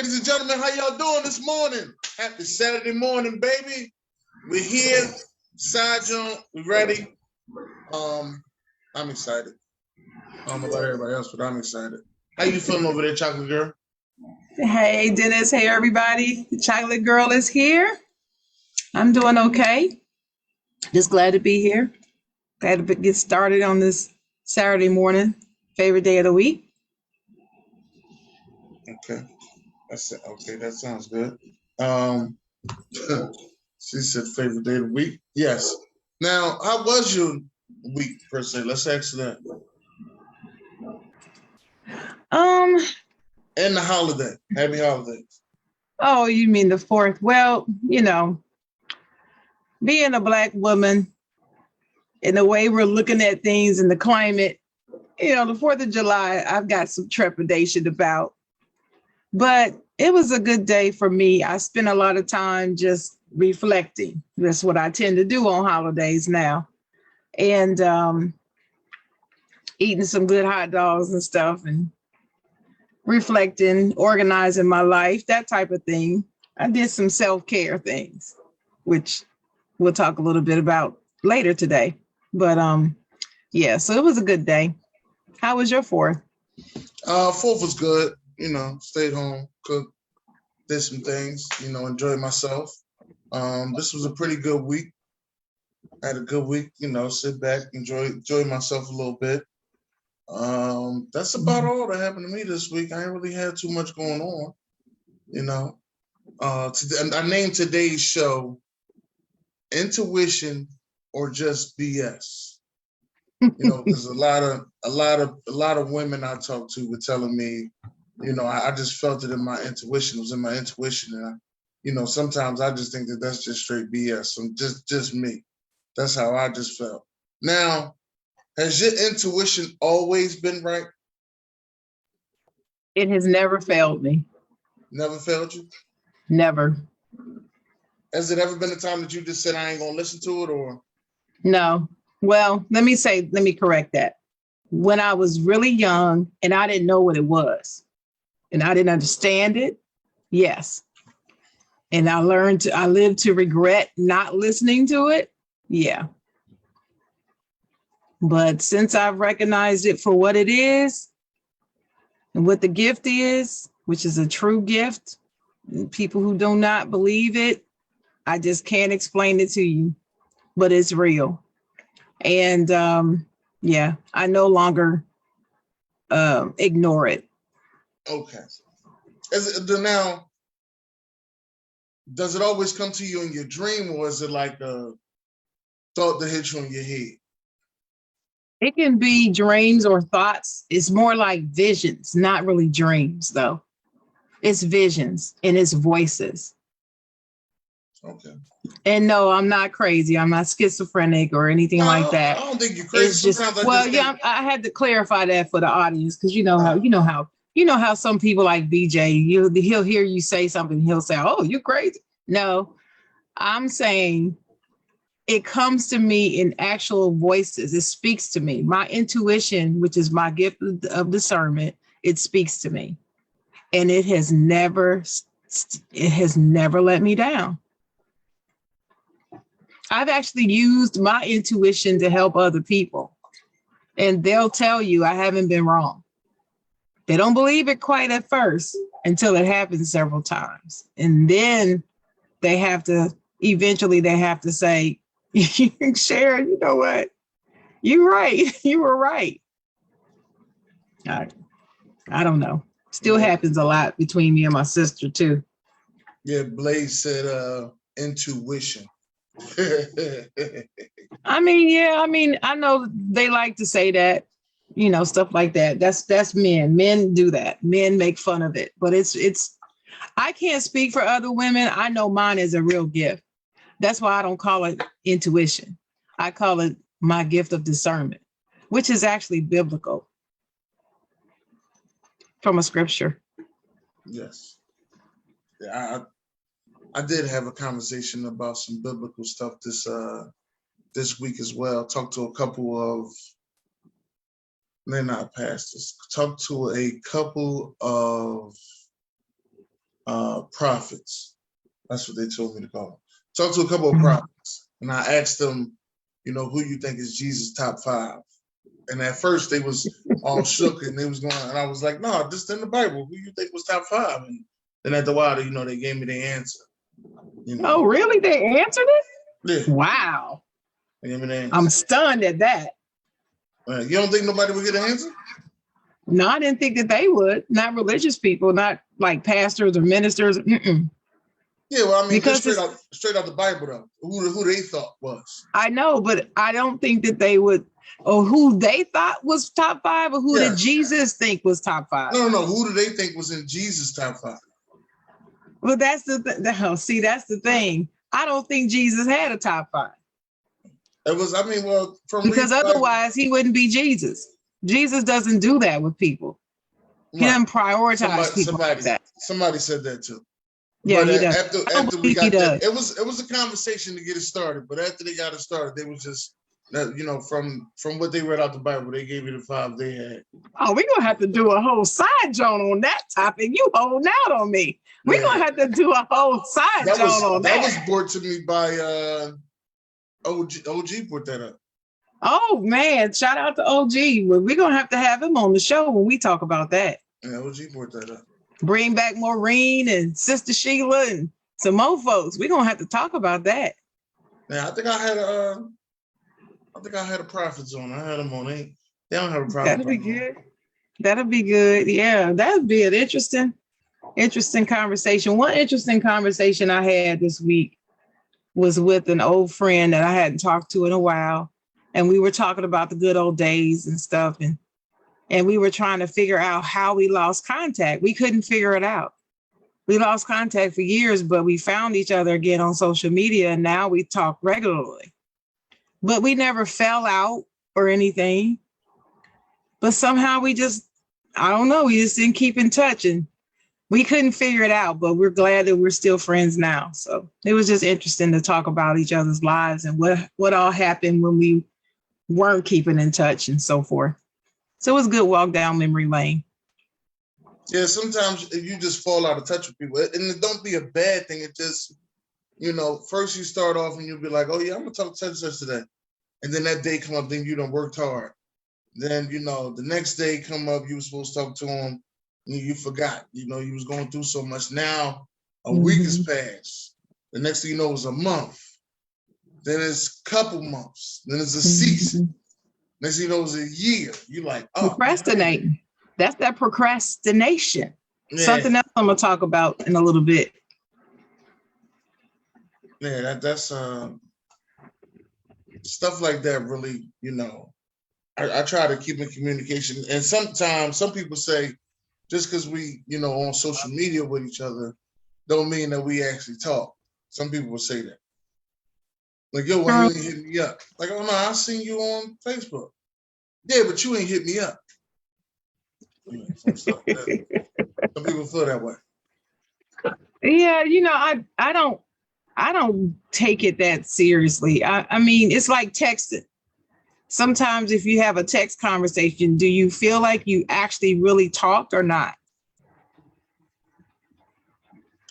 Ladies and gentlemen, how y'all doing this morning? Happy Saturday morning, baby. We're here. Side Jawn, we ready. I'm excited. I don't know about everybody else, but I'm excited. How you feeling over there, Chocolate Girl? Hey, Dennis. Hey, everybody. The Chocolate Girl is here. I'm doing okay. Just glad to be here. Glad to get started on this Saturday morning. Favorite day of the week. Okay. That's it. Okay, that sounds good. She said favorite day of the week. Yes. Now, how was your week per se? Let's ask that. And the holiday. Happy holidays. Oh, you mean the 4th? Well, being a Black woman and the way we're looking at things and the climate, the 4th of July, I've got some trepidation about. But it was a good day for me. I spent a lot of time just reflecting. That's what I tend to do on holidays now. And eating some good hot dogs and stuff and reflecting, organizing my life, that type of thing. I did some self-care things, which we'll talk a little bit about later today. But yeah, so it was a good day. How was your 4th? 4th was good. Stayed home, cooked, did some things, enjoyed myself. This was a pretty good week. I had a good week, sit back, enjoy myself a little bit. That's about all that happened to me this week. I ain't really had too much going on, I named today's show Intuition or Just BS. Because a lot of women I talked to were telling me, I just felt it in my intuition. It was in my intuition, and sometimes I just think that that's just straight BS. So just me. That's how I just felt. Now, has your intuition always been right? It has never failed me. Never failed you? Never. Has it ever been a time that you just said, I ain't gonna listen to it, or? No. Well, let me correct that. When I was really young and I didn't know what it was and I didn't understand it, yes. And I lived to regret not listening to it. Yeah. But since I've recognized it for what it is and what the gift is, which is a true gift, people who do not believe it, I just can't explain it to you, but it's real. And yeah, I no longer ignore it. Okay. Now, does it always come to you in your dream, or is it like a thought that hits you in your head? It can be dreams or thoughts. It's more like visions, not really dreams, though. It's visions and it's voices. Okay. And no, I'm not crazy. I'm not schizophrenic or anything like that. I don't think you're crazy. It's just, I had to clarify that for the audience because you know how some people like BJ, he'll hear you say something, he'll say, "Oh, you're crazy." No, I'm saying it comes to me in actual voices. It speaks to me. My intuition, which is my gift of discernment, it speaks to me, and it has never let me down. I've actually used my intuition to help other people, and they'll tell you I haven't been wrong. They don't believe it quite at first until it happens several times. And then they have to say, Sharon, you know what? You're right. You were right. I don't know. Still happens a lot between me and my sister too. Yeah, Blaze said intuition. I know they like to say that, stuff like that. That's men. Men do that. Men make fun of it. But it's I can't speak for other women. I know mine is a real gift. That's why I don't call it intuition. I call it my gift of discernment, which is actually biblical from a scripture. Yes. Yeah, I did have a conversation about some biblical stuff this week as well. Talked to a couple of, they're not pastors, talked to a couple of prophets. That's what they told me to call them. Talked to a couple of prophets, and I asked them, who you think is Jesus' top 5? And at first they was all shook and they was going, and I was like, no, this is in the Bible. Who you think was top 5? And then after a while, they gave me the answer. Oh, really? They answered it? Yeah. Wow. They gave me the answer. I'm stunned at that. You don't think nobody would get an answer? No, I didn't think that they would. Not religious people, not like pastors or ministers. Mm-mm. Yeah, well, I mean, because straight out the Bible, though. Who they thought was. I know, but I don't think that they would, or who they thought was top 5, or who did Jesus think was top 5? No. Who do they think was in Jesus' top 5? Well, that's that's the thing. I don't think Jesus had a top 5. It was, because otherwise he wouldn't be Jesus. Jesus doesn't do that with people. He doesn't prioritize people like that. Somebody said that too. Yeah, but he does. after we got that, it was a conversation to get it started. But after they got it started, they was just, from what they read out the Bible, they gave me the 5 they had. Oh, we're gonna have to do a whole side Jawn on that topic. You holding out on me. We're gonna have to do a whole side Jawn on that. That was brought to me by OG put that up. Oh man, shout out to OG. We're gonna have to have him on the show when we talk about that. Yeah, OG brought that up. Bring back Maureen and Sister Sheila and some more folks. We're gonna have to talk about that. Yeah, I think I had a prophets on. I had them on. They don't have a prophet. That'll be good. That'll be good. Yeah, that'd be an interesting conversation. One interesting conversation I had this week was with an old friend that I hadn't talked to in a while. And we were talking about the good old days and stuff. And we were trying to figure out how we lost contact. We couldn't figure it out. We lost contact for years, but we found each other again on social media. And now we talk regularly. But we never fell out or anything. But somehow we just didn't keep in touch. And we couldn't figure it out, but we're glad that we're still friends now. So it was just interesting to talk about each other's lives and what all happened when we weren't keeping in touch and so forth. So it was a good walk down memory lane. Yeah, sometimes you just fall out of touch with people. And it don't be a bad thing. It just, first you start off and you'll be like, oh yeah, I'm going to talk to such today. And then that day come up, then you done worked hard. Then, the next day come up, you were supposed to talk to them. You forgot, you was going through so much. Now a week has passed. The next thing you know is a month. Then it's a couple months. Then it's a season. Next thing you know is a year. You're like, oh. Procrastinating. That's that procrastination. Yeah. Something else I'm going to talk about in a little bit. Yeah, that's stuff like that really, I try to keep in communication. And sometimes some people say, just because we, on social media with each other, don't mean that we actually talk. Some people will say that. Like, yo, why you ain't hit me up? Like, oh, no, I seen you on Facebook. Yeah, but you ain't hit me up. Some people feel that way. Yeah, I don't take it that seriously. I mean, it's like texting. Sometimes if you have a text conversation, do you feel like you actually really talked or not?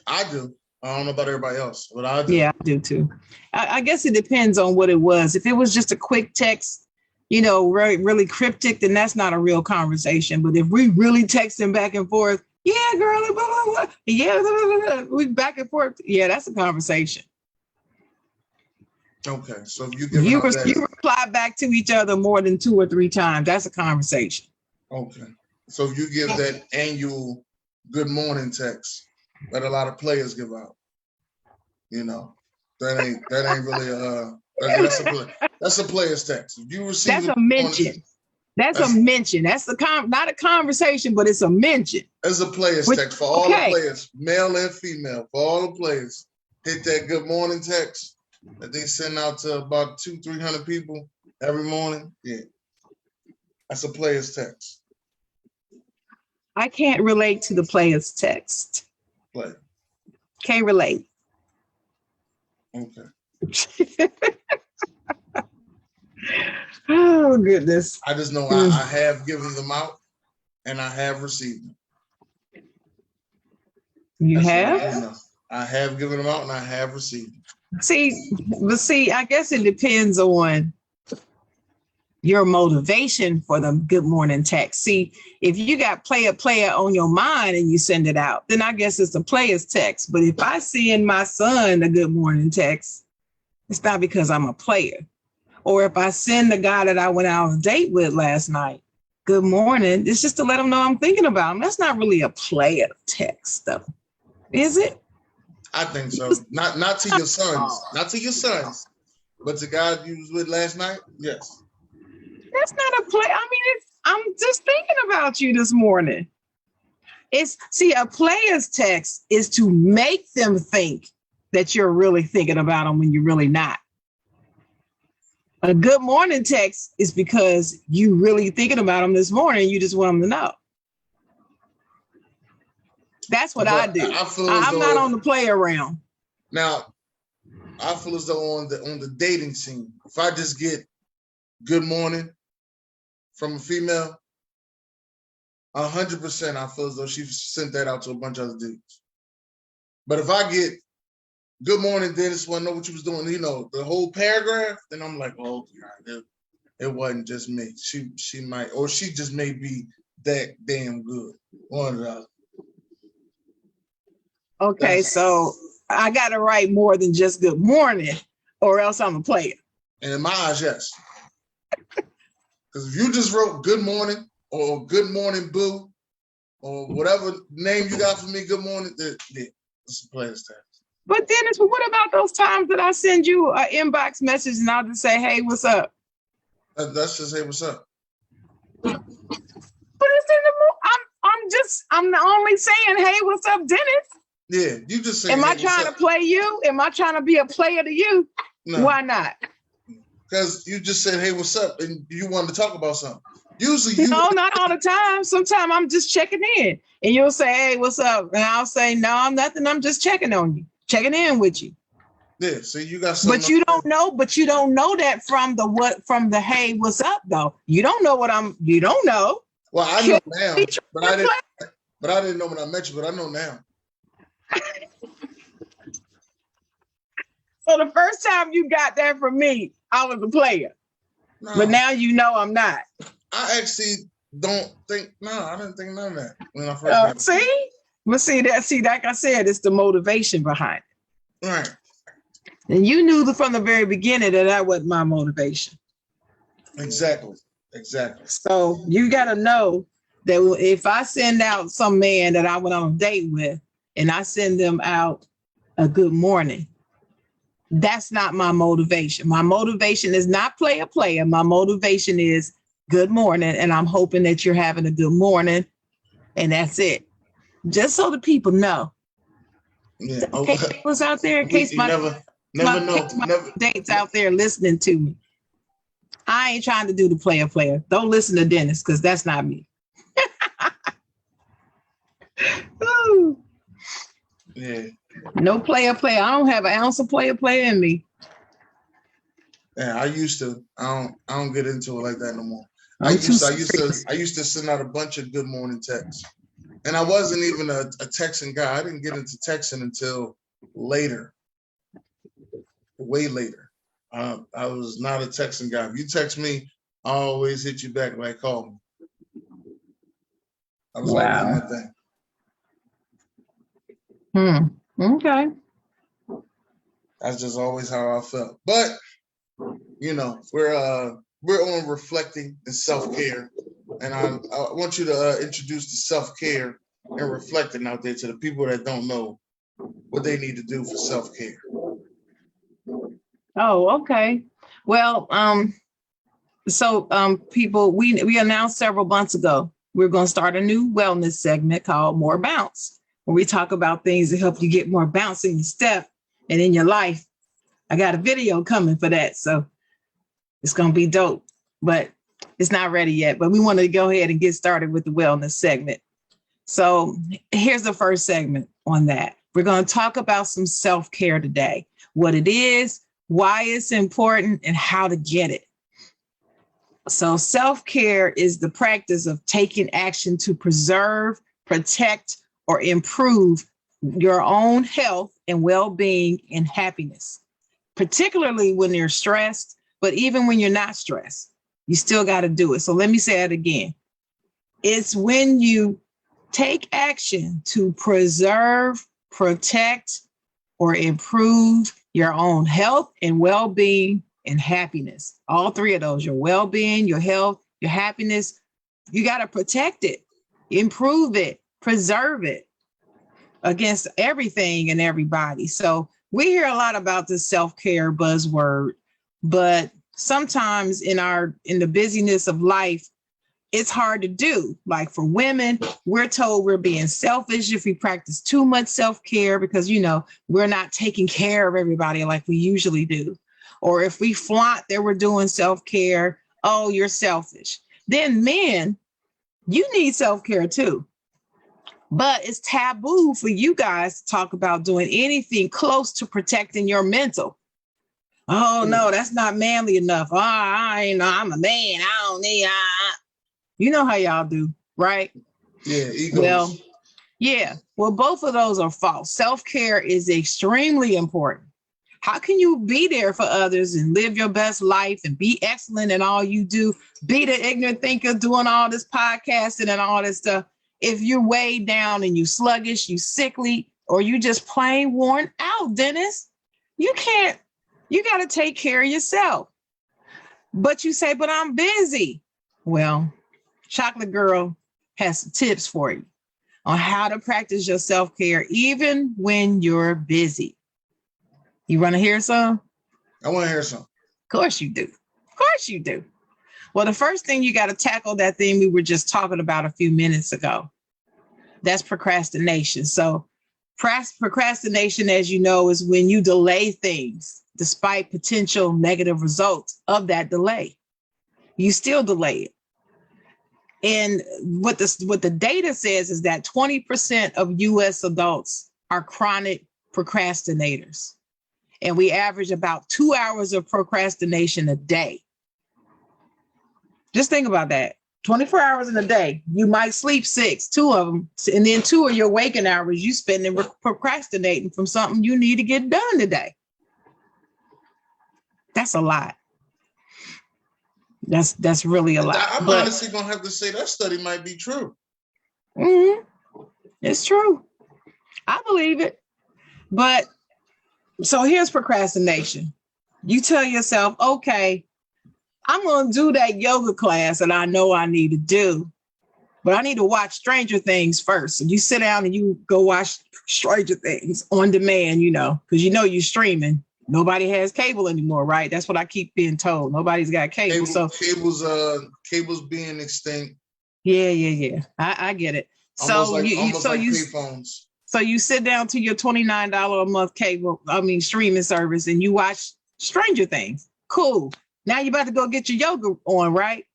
I do. I don't know about everybody else, but I do. Yeah, I do too. I guess it depends on what it was. If it was just a quick text, really, really cryptic, then that's not a real conversation. But if we really texting back and forth, yeah, girl, blah, blah, blah, yeah, blah, blah, blah, we back and forth. Yeah, that's a conversation. Okay, so if you reply back to each other more than 2 or 3 times, that's a conversation. Okay, so if you give that annual good morning text that a lot of players give out, that ain't really that's a player's text. If you receive that's a mention. That's a mention. That's not a conversation, but it's a mention. It's a player's text for all the players, male and female, for all the players. Hit that good morning text that they send out to about 200-300 people every morning. Yeah. That's a player's text. I can't relate to the player's text. Play. Can't relate. Okay. Oh, goodness. I just know I have given them out and I have received them. You That's have? what I do know. I have given them out and I have received them. See, I guess it depends on your motivation for the good morning text. See, if you got player on your mind and you send it out, then I guess it's a player's text. But if I see in my son the good morning text, it's not because I'm a player. Or if I send the guy that I went out on a date with last night, good morning, it's just to let him know I'm thinking about him. That's not really a player text, though, is it? I think so. Not to your sons, not to your sons, but the guy you was with last night. Yes. That's not a play. I mean, I'm just thinking about you this morning. A player's text is to make them think that you're really thinking about them when you're really not. A good morning text is because you really thinking about them this morning. You just want them to know. That's what I do. I'm not on the player realm. Now, I feel as though on the dating scene, if I just get good morning from a female, 100%, I feel as though she sent that out to a bunch of other dudes. But if I get good morning, Dennis, want to know what you was doing, the whole paragraph, then I'm like, oh, God, it wasn't just me. She might, or she just may be that damn good. One or the other. Okay, so I got to write more than just good morning, or else I'm a player. And in my eyes, yes. Because if you just wrote good morning or good morning, boo, or whatever name you got for me, good morning, yeah, it's a player's text. But Dennis, what about those times that I send you an inbox message and I'll just say, hey, what's up? That's just, hey, what's up? But it's in the I'm only saying, hey, what's up, Dennis? Yeah, you just say, am I trying to play you? Am I trying to be a player to you? No. Why not? Because you just said, hey, what's up? And you wanted to talk about something. Usually No, not all the time. Sometimes I'm just checking in. And you'll say, hey, what's up? And I'll say, no, I'm nothing. I'm just checking on you. Checking in with you. Yeah, so you got something. But you don't know that from the hey, what's up though. You don't know you don't know. Well, I know now, but I didn't know when I met you, but I know now. So the first time you got that from me, I was a player. No. But now you know I'm not. I actually I didn't think none of that when I first met you. See? But like I said, it's the motivation behind it. Right. And you knew from the very beginning that wasn't my motivation. Exactly. So you got to know that if I send out some man that I went on a date with and I send them out a good morning, that's not my motivation. My motivation is not play a player. My motivation is good morning. And I'm hoping that you're having a good morning. And that's it. Just so the people know. Yeah. In case it was out there, in case my dates out there listening to me. I ain't trying to do the player. Don't listen to Dennis, because that's not me. Yeah. No player. I don't have an ounce of player in me. Yeah, I used to. I don't get into it like that no more. I used to send out a bunch of good morning texts. And I wasn't even a texting guy. I didn't get into texting until later. Way later. I was not a texting guy. If you text me, I always hit you back like call me. I was always my thing. Okay. That's just always how I felt. But we're on reflecting and self-care, and I want you to introduce the self-care and reflecting out there to the people that don't know what they need to do for self-care. Oh, okay. Well, people, we announced several months ago, we're going to start a new wellness segment called More Bounce, where we talk about things that help you get more bounce in your step and in your life. I got a video coming for that, so it's going to be dope, but it's not ready yet. But we wanted to go ahead and get started with the wellness segment. So here's the first segment on that. We're going to talk about some self-care today, what it is, why it's important, and how to get it. So self-care is the practice of taking action to preserve, protect, or improve your own health and well-being and happiness, particularly when you're stressed, but even when you're not stressed, you still got to do it. So let me say it again. It's when you take action to preserve, protect, or improve your own health and well-being and happiness. All three of those, your well-being, your health, your happiness, you got to protect it, improve it, preserve it against everything and everybody. So we hear a lot about the self-care buzzword, but sometimes in the busyness of life, it's hard to do. Like for women, we're told we're being selfish if we practice too much self-care because, we're not taking care of everybody like we usually do. Or if we flaunt that we're doing self-care, oh, you're selfish. Then men, you need self-care too. But it's taboo for you guys to talk about doing anything close to protecting your mental. Oh, no, that's not manly enough. Oh, I'm a man. I don't need. You know how y'all do, right? Yeah, egos. Well, both of those are false. Self-care is extremely important. How can you be there for others and live your best life and be excellent in all you do? Be the ignorant thinker doing all this podcasting and all this stuff. If you're weighed down and you sluggish, you sickly, or you just plain worn out, Dennis, you got to take care of yourself. But you say, but I'm busy. Well, Chocolate Girl has some tips for you on how to practice your self-care even when you're busy. You want to hear some? I want to hear some. Of course you do. Of course you do. Well, the first thing you got to tackle that thing we were just talking about a few minutes ago. That's procrastination. So procrastination, as you know, is when you delay things despite potential negative results of that delay. You still delay it. And what the data says is that 20% of US adults are chronic procrastinators. And we average about 2 hours of procrastination a day. Just think about that. 24 hours in a day. You might sleep 6, 2 of them, and then 2 of your waking hours you spending procrastinating from something you need to get done today. That's a lot. That's really a lot. I'm honestly gonna have to say that study might be true. Mm-hmm. It's true. I believe it. But so here's procrastination. You tell yourself, okay, I'm going to do that yoga class that I know I need to do, but I need to watch Stranger Things first. And you sit down and you go watch Stranger Things on demand, because you're streaming. Nobody has cable anymore, right? That's what I keep being told. Nobody's got cable. Cables being extinct. Yeah. I get it. Almost like payphones. So you sit down to your $29 a month streaming service and you watch Stranger Things. Cool. Now you're about to go get your yoga on, right?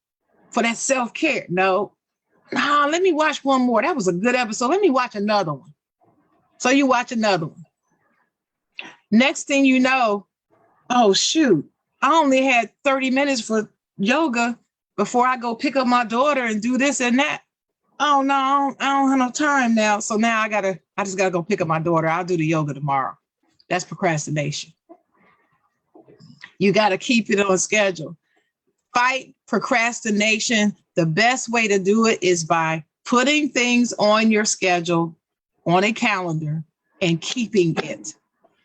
For that self-care. No, let me watch one more. That was a good episode. Let me watch another one. So you watch another one. Next thing you know, oh, shoot, I only had 30 minutes for yoga before I go pick up my daughter and do this and that. Oh, no, I don't have no time now. So now I just got to go pick up my daughter. I'll do the yoga tomorrow. That's procrastination. You got to keep it on schedule. Fight procrastination. The best way to do it is by putting things on your schedule, on a calendar, and keeping it.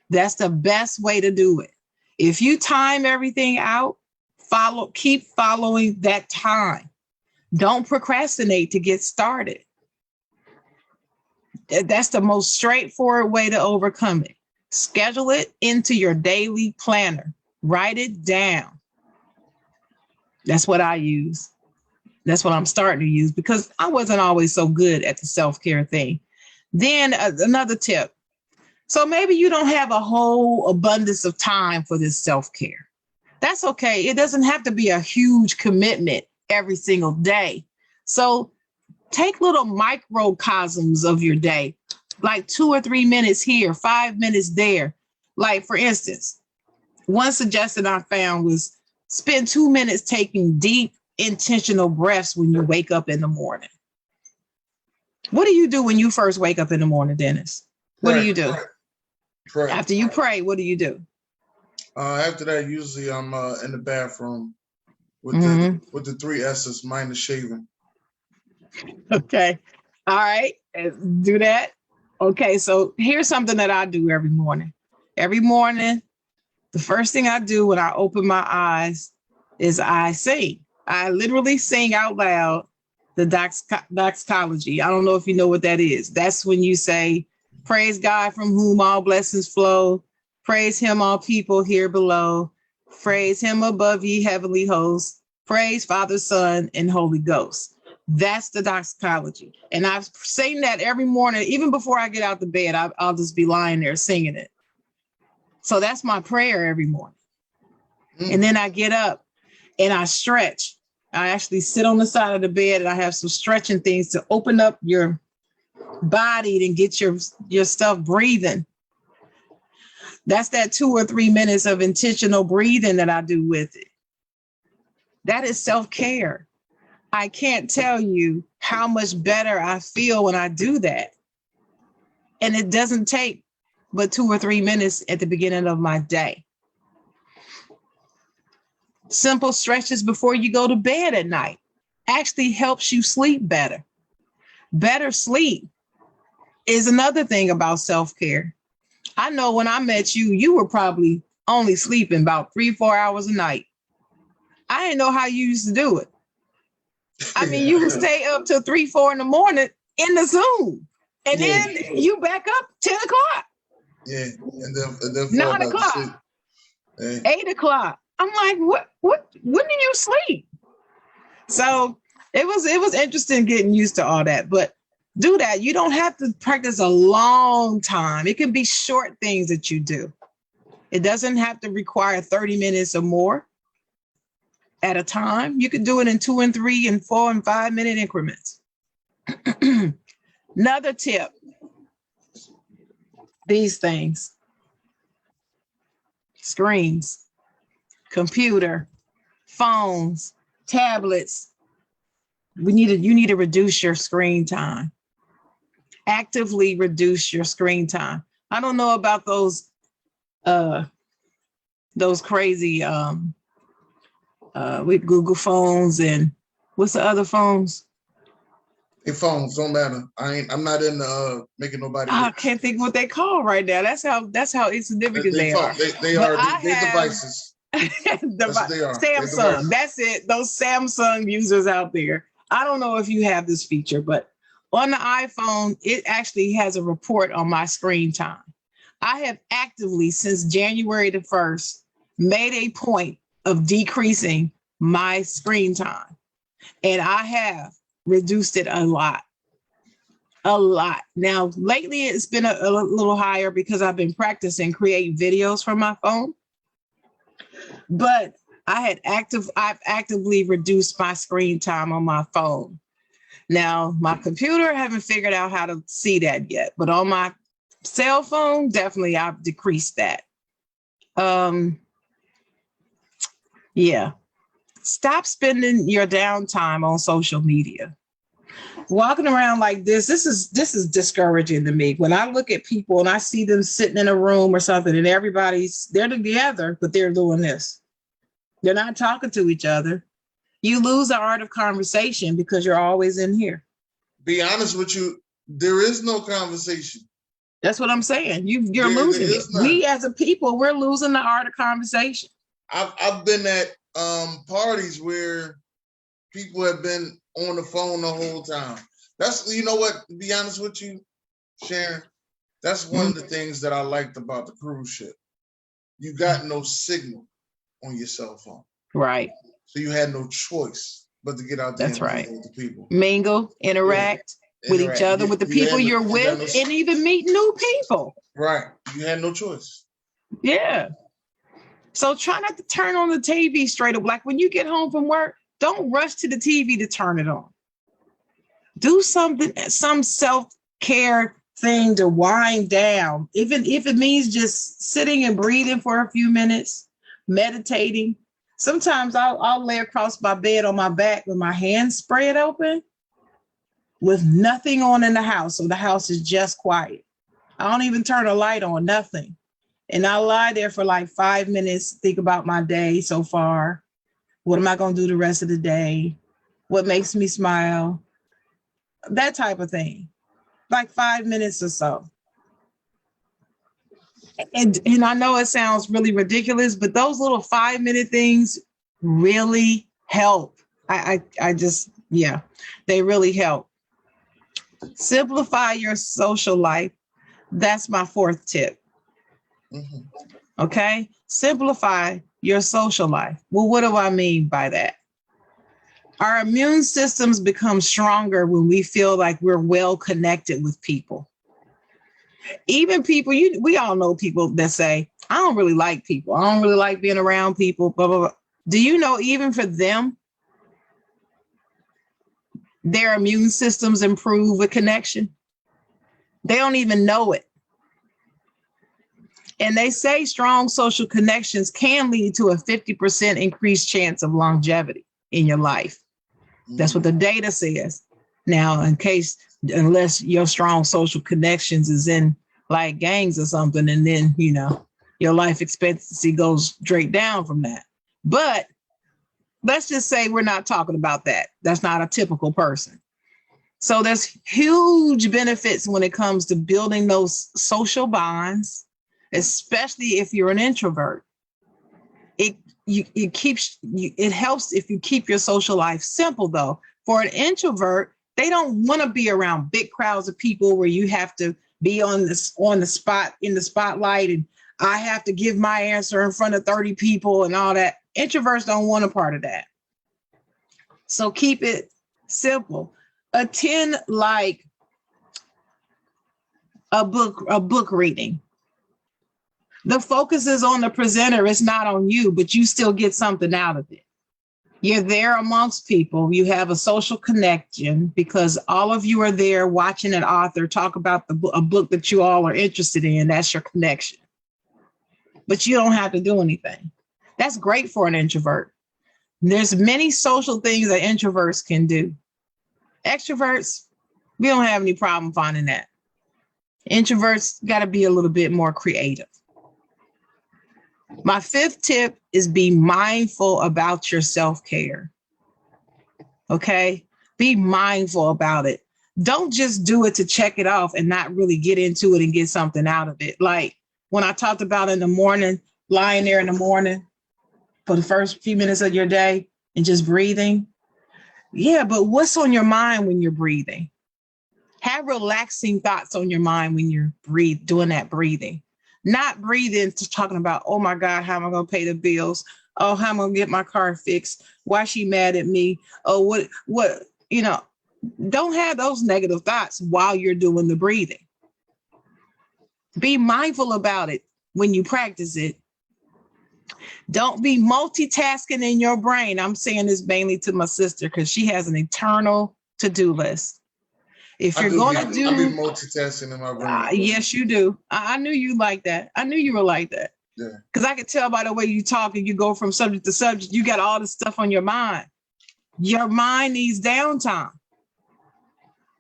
That's the best way to do it. If you time everything out, keep following that time. Don't procrastinate to get started. That's the most straightforward way to overcome it. Schedule it into your daily planner. Write it down. That's what I use. That's what I'm starting to use because I wasn't always so good at the self-care thing. Then another tip. So maybe you don't have a whole abundance of time for this self-care. That's okay. It doesn't have to be a huge commitment every single day. So take little microcosms of your day, like 2 or 3 minutes here, 5 minutes there. Like for instance, one suggestion I found was spend 2 minutes taking deep, intentional breaths when you wake up in the morning. What do you do when you first wake up in the morning, Dennis? What do you do? Pray. After you pray, what do you do? After that, usually I'm in the bathroom with the 3 S's minus shaving. Okay. All right. Do that. Okay. So here's something that I do every morning. Every morning, the first thing I do when I open my eyes is I sing. I literally sing out loud the doxology. I don't know if you know what that is. That's when you say, praise God from whom all blessings flow. Praise him, all people here below. Praise him above ye heavenly hosts. Praise Father, Son, and Holy Ghost. That's the doxology. And I've sing that every morning, even before I get out the bed, I'll just be lying there singing it. So that's my prayer every morning. And then I get up and I stretch. I actually sit on the side of the bed and I have some stretching things to open up your body and get your stuff breathing. That's that 2 or 3 minutes of intentional breathing that I do with it. That is self-care. I can't tell you how much better I feel when I do that. And it doesn't take but 2 or 3 minutes at the beginning of my day. Simple stretches before you go to bed at night actually helps you sleep better. Better sleep is another thing about self-care. I know when I met you, you were probably only sleeping about 3-4 hours a night. I didn't know how you used to do it. I mean, you would stay up till 3-4 in the morning in the Zoom, and then you back up 10 o'clock. Yeah, and then 9 o'clock, 8 o'clock. I'm like, what? When do you sleep? So it was interesting getting used to all that, but do that. You don't have to practice a long time. It can be short things that you do. It doesn't have to require 30 minutes or more at a time. You can do it in 2 and 3 and 4 and 5 minute increments. Another tip, these things, screens, computer, phones, tablets. You need to reduce your screen time. Actively reduce your screen time. I don't know about those crazy with Google phones and what's the other phones? Hey, phones don't matter. I'm not in making nobody. I can't think what they call right now. That's how insignificant they are. They are devices. That's what they are. Samsung. That's it. Those Samsung users out there. I don't know if you have this feature, but on the iPhone, it actually has a report on my screen time. I have actively, since January the 1st, made a point of decreasing my screen time. And I have reduced it a lot. Now, lately it's been a little higher because I've been practicing create videos from my phone. But I've actively reduced my screen time on my phone. Now, my computer, I haven't figured out how to see that yet, but on my cell phone, definitely I've decreased that. Yeah. Stop spending your downtime on social media. Walking around like this is discouraging to me. When I look at people and I see them sitting in a room or something and they're together, but they're doing this. They're not talking to each other. You lose the art of conversation because you're always in here. Be honest with you, there is no conversation. That's what I'm saying. You're losing it. None. We as a people, we're losing the art of conversation. I've been at parties where people have been on the phone the whole time. That's, you know what, to be honest with you, Sharon, that's one of the things that I liked about the cruise ship. You got no signal on your cell phone. Right. So you had no choice but to get out there and mingle with the people. Mingle, interact with each other, with the people you're with, and even meet new people. Right. You had no choice. Yeah. So try not to turn on the TV straight up. Like when you get home from work, don't rush to the TV to turn it on. Do something, some self-care thing to wind down. Even if it means just sitting and breathing for a few minutes, meditating. Sometimes I'll lay across my bed on my back with my hands spread open with nothing on in the house. So the house is just quiet. I don't even turn a light on, nothing. And I lie there for like 5 minutes, think about my day so far. What am I going to do the rest of the day? What makes me smile? That type of thing. Like 5 minutes or so. And I know it sounds really ridiculous, but those little 5-minute things really help. I just, yeah, they really help. Simplify your social life. That's my 4th tip. Mm-hmm. Okay. Simplify your social life. Well, what do I mean by that? Our immune systems become stronger when we feel like we're well connected with people. Even people, we all know people that say, I don't really like people. I don't really like being around people, blah, blah, blah. Do you know, even for them, their immune systems improve with connection? They don't even know it. And they say strong social connections can lead to a 50% increased chance of longevity in your life. That's what the data says. Now, unless your strong social connections is in like gangs or something, and then, you know, your life expectancy goes straight down from that. But let's just say we're not talking about that. That's not a typical person. So there's huge benefits when it comes to building those social bonds, especially if you're an introvert. It helps if you keep your social life simple, though. For an introvert, they don't want to be around big crowds of people where you have to be on the spot, in the spotlight, and I have to give my answer in front of 30 people and all that. Introverts don't want a part of that. So keep it simple. Attend like a book reading. The focus is on the presenter. It's not on you, but you still get something out of it. You're there amongst people. You have a social connection because all of you are there watching an author talk about a book that you all are interested in. That's your connection. But you don't have to do anything. That's great for an introvert. There's many social things that introverts can do. Extroverts, we don't have any problem finding that. Introverts got to be a little bit more creative. My 5th tip is be mindful about your self-care. Okay? Be mindful about it. Don't just do it to check it off and not really get into it and get something out of it. Like when I talked about in the morning, lying there in the morning for the first few minutes of your day and just breathing. Yeah, but what's on your mind when you're breathing? Have relaxing thoughts on your mind when you're doing that breathing. Not breathing to talking about, oh my God, how am I going to pay the bills? Oh, how am I going to get my car fixed? Why is she mad at me? Oh, what, you know, don't have those negative thoughts while you're doing the breathing. Be mindful about it when you practice it. Don't be multitasking in your brain. I'm saying this mainly to my sister because she has an eternal to-do list. If you're going to do, I be multitasking in my brain. Yes, you do. I knew you like that. I knew you were like that. Yeah. Because I could tell by the way you talk and you go from subject to subject. You got all this stuff on your mind. Your mind needs downtime.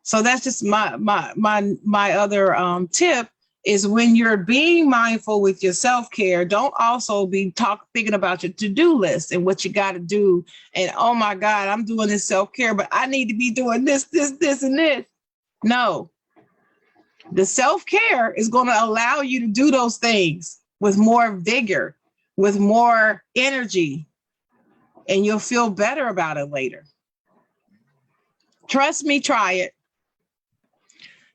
So that's just my other tip is when you're being mindful with your self-care, don't also be thinking about your to-do list and what you got to do. And oh my God, I'm doing this self-care, but I need to be doing this, and this. No, the self-care is going to allow you to do those things with more vigor, with more energy, and you'll feel better about it later. Trust me, try it.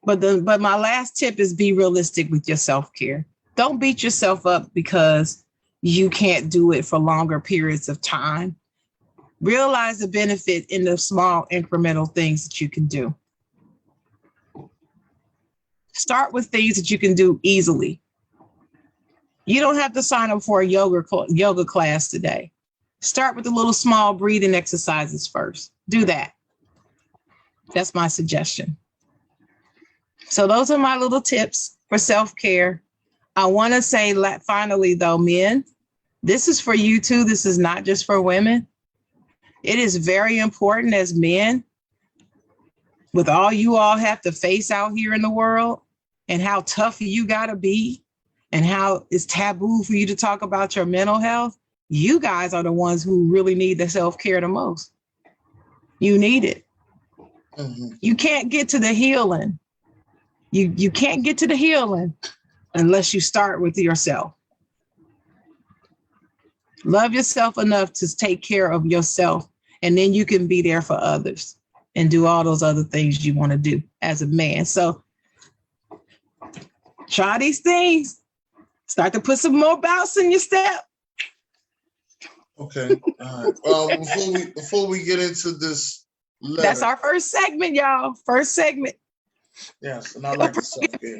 But my last tip is be realistic with your self-care. Don't beat yourself up because you can't do it for longer periods of time. Realize the benefit in the small incremental things that you can do. Start with things that you can do easily. You don't have to sign up for a yoga class today. Start with the little small breathing exercises first. Do that. That's my suggestion. So those are my little tips for self-care. I want to say finally, though, men, this is for you too. This is not just for women. It is very important as men, with all you all have to face out here in the world, and how tough you got to be and how it's taboo for you to talk about your mental health, you guys are the ones who really need the self-care the most. You need it. Mm-hmm. You can't get to the healing. You can't get to the healing unless you start with yourself. Love yourself enough to take care of yourself, and then you can be there for others and do all those other things you want to do as a man. So try these things. Start to put some more bounce in your step. Okay. All right. Well, before we get into this letter, that's our first segment, y'all. First segment. Yes, and I like the self-care.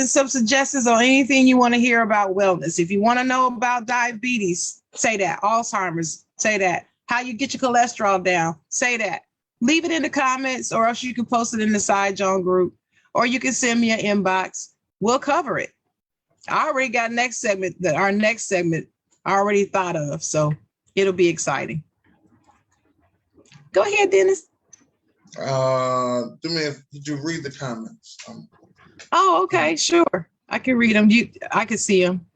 Some suggestions on anything you want to hear about wellness. If you want to know about diabetes, say that. Alzheimer's, say that. How you get your cholesterol down, say that. Leave it in the comments, or else you can post it in the Side Jawn group, or you can send me an inbox. We'll cover it. I already got our next segment I already thought of, so it'll be exciting. Go ahead, Dennis. Did you read the comments? Oh, okay, sure. I can read them. I can see them.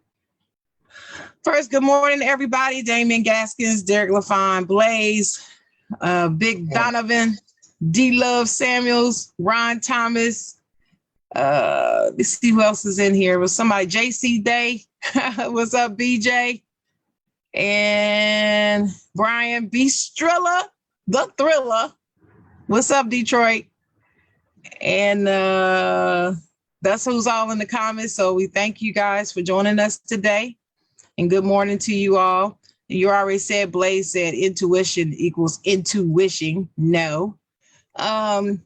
First, good morning, everybody. Damian Gaskins, Derek LaFon, Blaze, Big Donovan, D Love Samuels, Ron Thomas. Let's see who else is in here. Was somebody JC Day? What's up, BJ? And Brian B. Strilla, the Thriller. What's up, Detroit? And that's who's all in the comments. So we thank you guys for joining us today. And good morning to you all. You already said, Blaze said intuition equals intuition. No. Donovan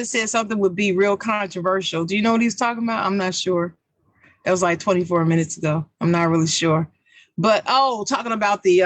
said something would be real controversial. Do you know what he's talking about? I'm not sure. That was like 24 minutes ago. I'm not really sure. But talking about the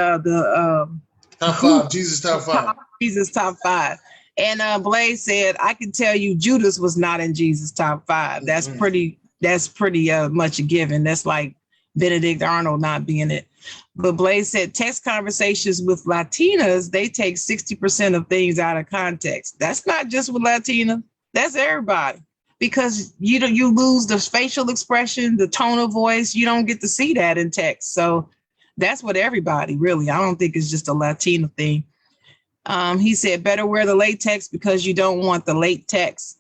top five, Jesus top five. Jesus top five. And Blaze said, I can tell you Judas was not in Jesus top five. That's pretty much a given. That's like Benedict Arnold not being it. But Blaze said text conversations with Latinas, they take 60% of things out of context. That's not just with Latina. That's everybody. Because you lose the facial expression, the tone of voice. You don't get to see that in text. So that's what everybody really. I don't think it's just a Latino thing. He said better wear the latex because you don't want the late text.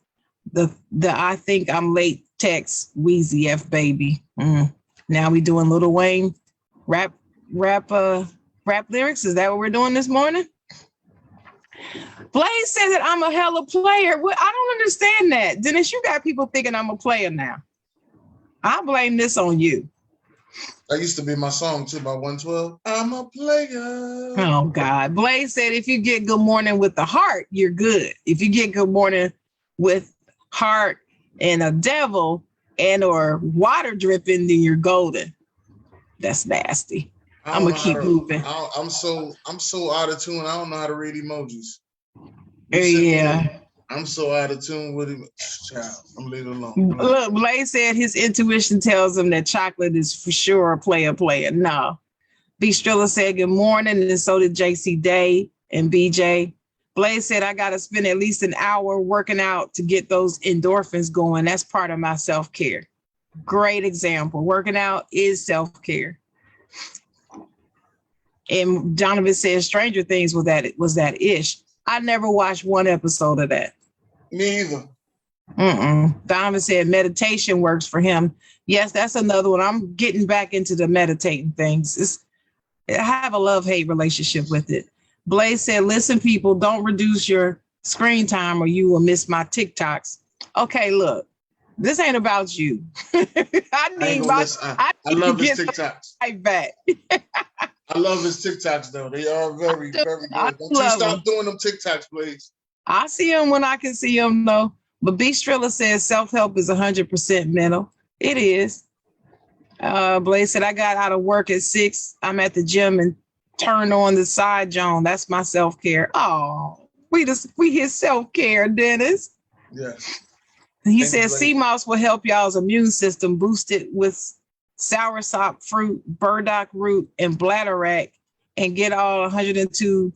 The I think I'm late text Wheezy F baby. Now we doing Lil Wayne rap lyrics. Is that what we're doing this morning? Blaze said that I'm a hella player. Well, I don't understand that. Dennis, you got people thinking I'm a player now. I blame this on you. That used to be my song too, by 112. I'm a player. Oh God. Blaze said if you get good morning with the heart, you're good. If you get good morning with heart and a devil and or water dripping, then you're golden. That's nasty. I'm gonna keep moving. I'm so out of tune. I don't know how to read emojis. Yeah. I'm so out of tune with him. Child, I'm leaving it alone. Look, Blaze said his intuition tells him that chocolate is for sure a player. No. B. Strilla said good morning, and so did JC Day and BJ. Blaze said I gotta spend at least an hour working out to get those endorphins going. That's part of my self-care. Great example. Working out is self-care. And Donovan said Stranger Things was that ish. I never watched one episode of that. Me either. Donovan said meditation works for him. Yes, that's another one. I'm getting back into the meditating things. I have a love-hate relationship with it. Blaze said, listen, people, don't reduce your screen time or you will miss my TikToks. Okay, look, this ain't about you. I love his TikToks. Right back. I love his TikToks, though. They are very, very good. Don't you stop doing them TikToks, please. I see them when I can see them, though. But B. Strilla says self-help is 100% mental. It is. Blaze said, I got out of work at 6. I'm at the gym and turned on the Side Jawn. That's my self-care. Oh, we hit self-care, Dennis. Yes. He said sea moss will help y'all's immune system boost it with soursop fruit, burdock root, and bladderwrack, and get all 102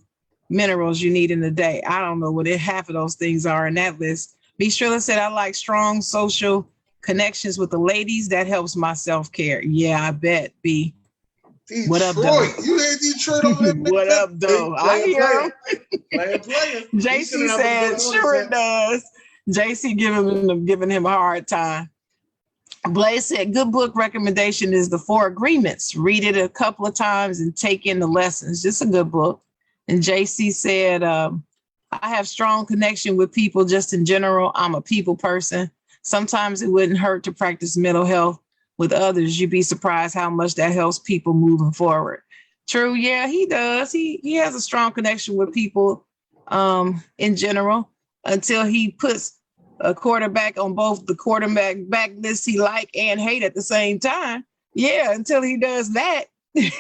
minerals you need in a day. I don't know what half of those things are in that list, B. Strilla said, I like strong social connections with the ladies. That helps my self-care. Yeah, I bet, B. What up, though? Detroit. You had Detroit over there. What up, though? I hear him. Player. JC said, sure it does. JC giving him a hard time. Blaze said, good book recommendation is The Four Agreements. Read it a couple of times and take in the lessons. Just a good book. And JC said, I have strong connection with people just in general. I'm a people person. Sometimes it wouldn't hurt to practice mental health with others. You'd be surprised how much that helps people moving forward. True. Yeah, he does. He has a strong connection with people in general until he puts a quarterback on both the quarterback back lists he like and hate at the same time. Yeah, until he does that. You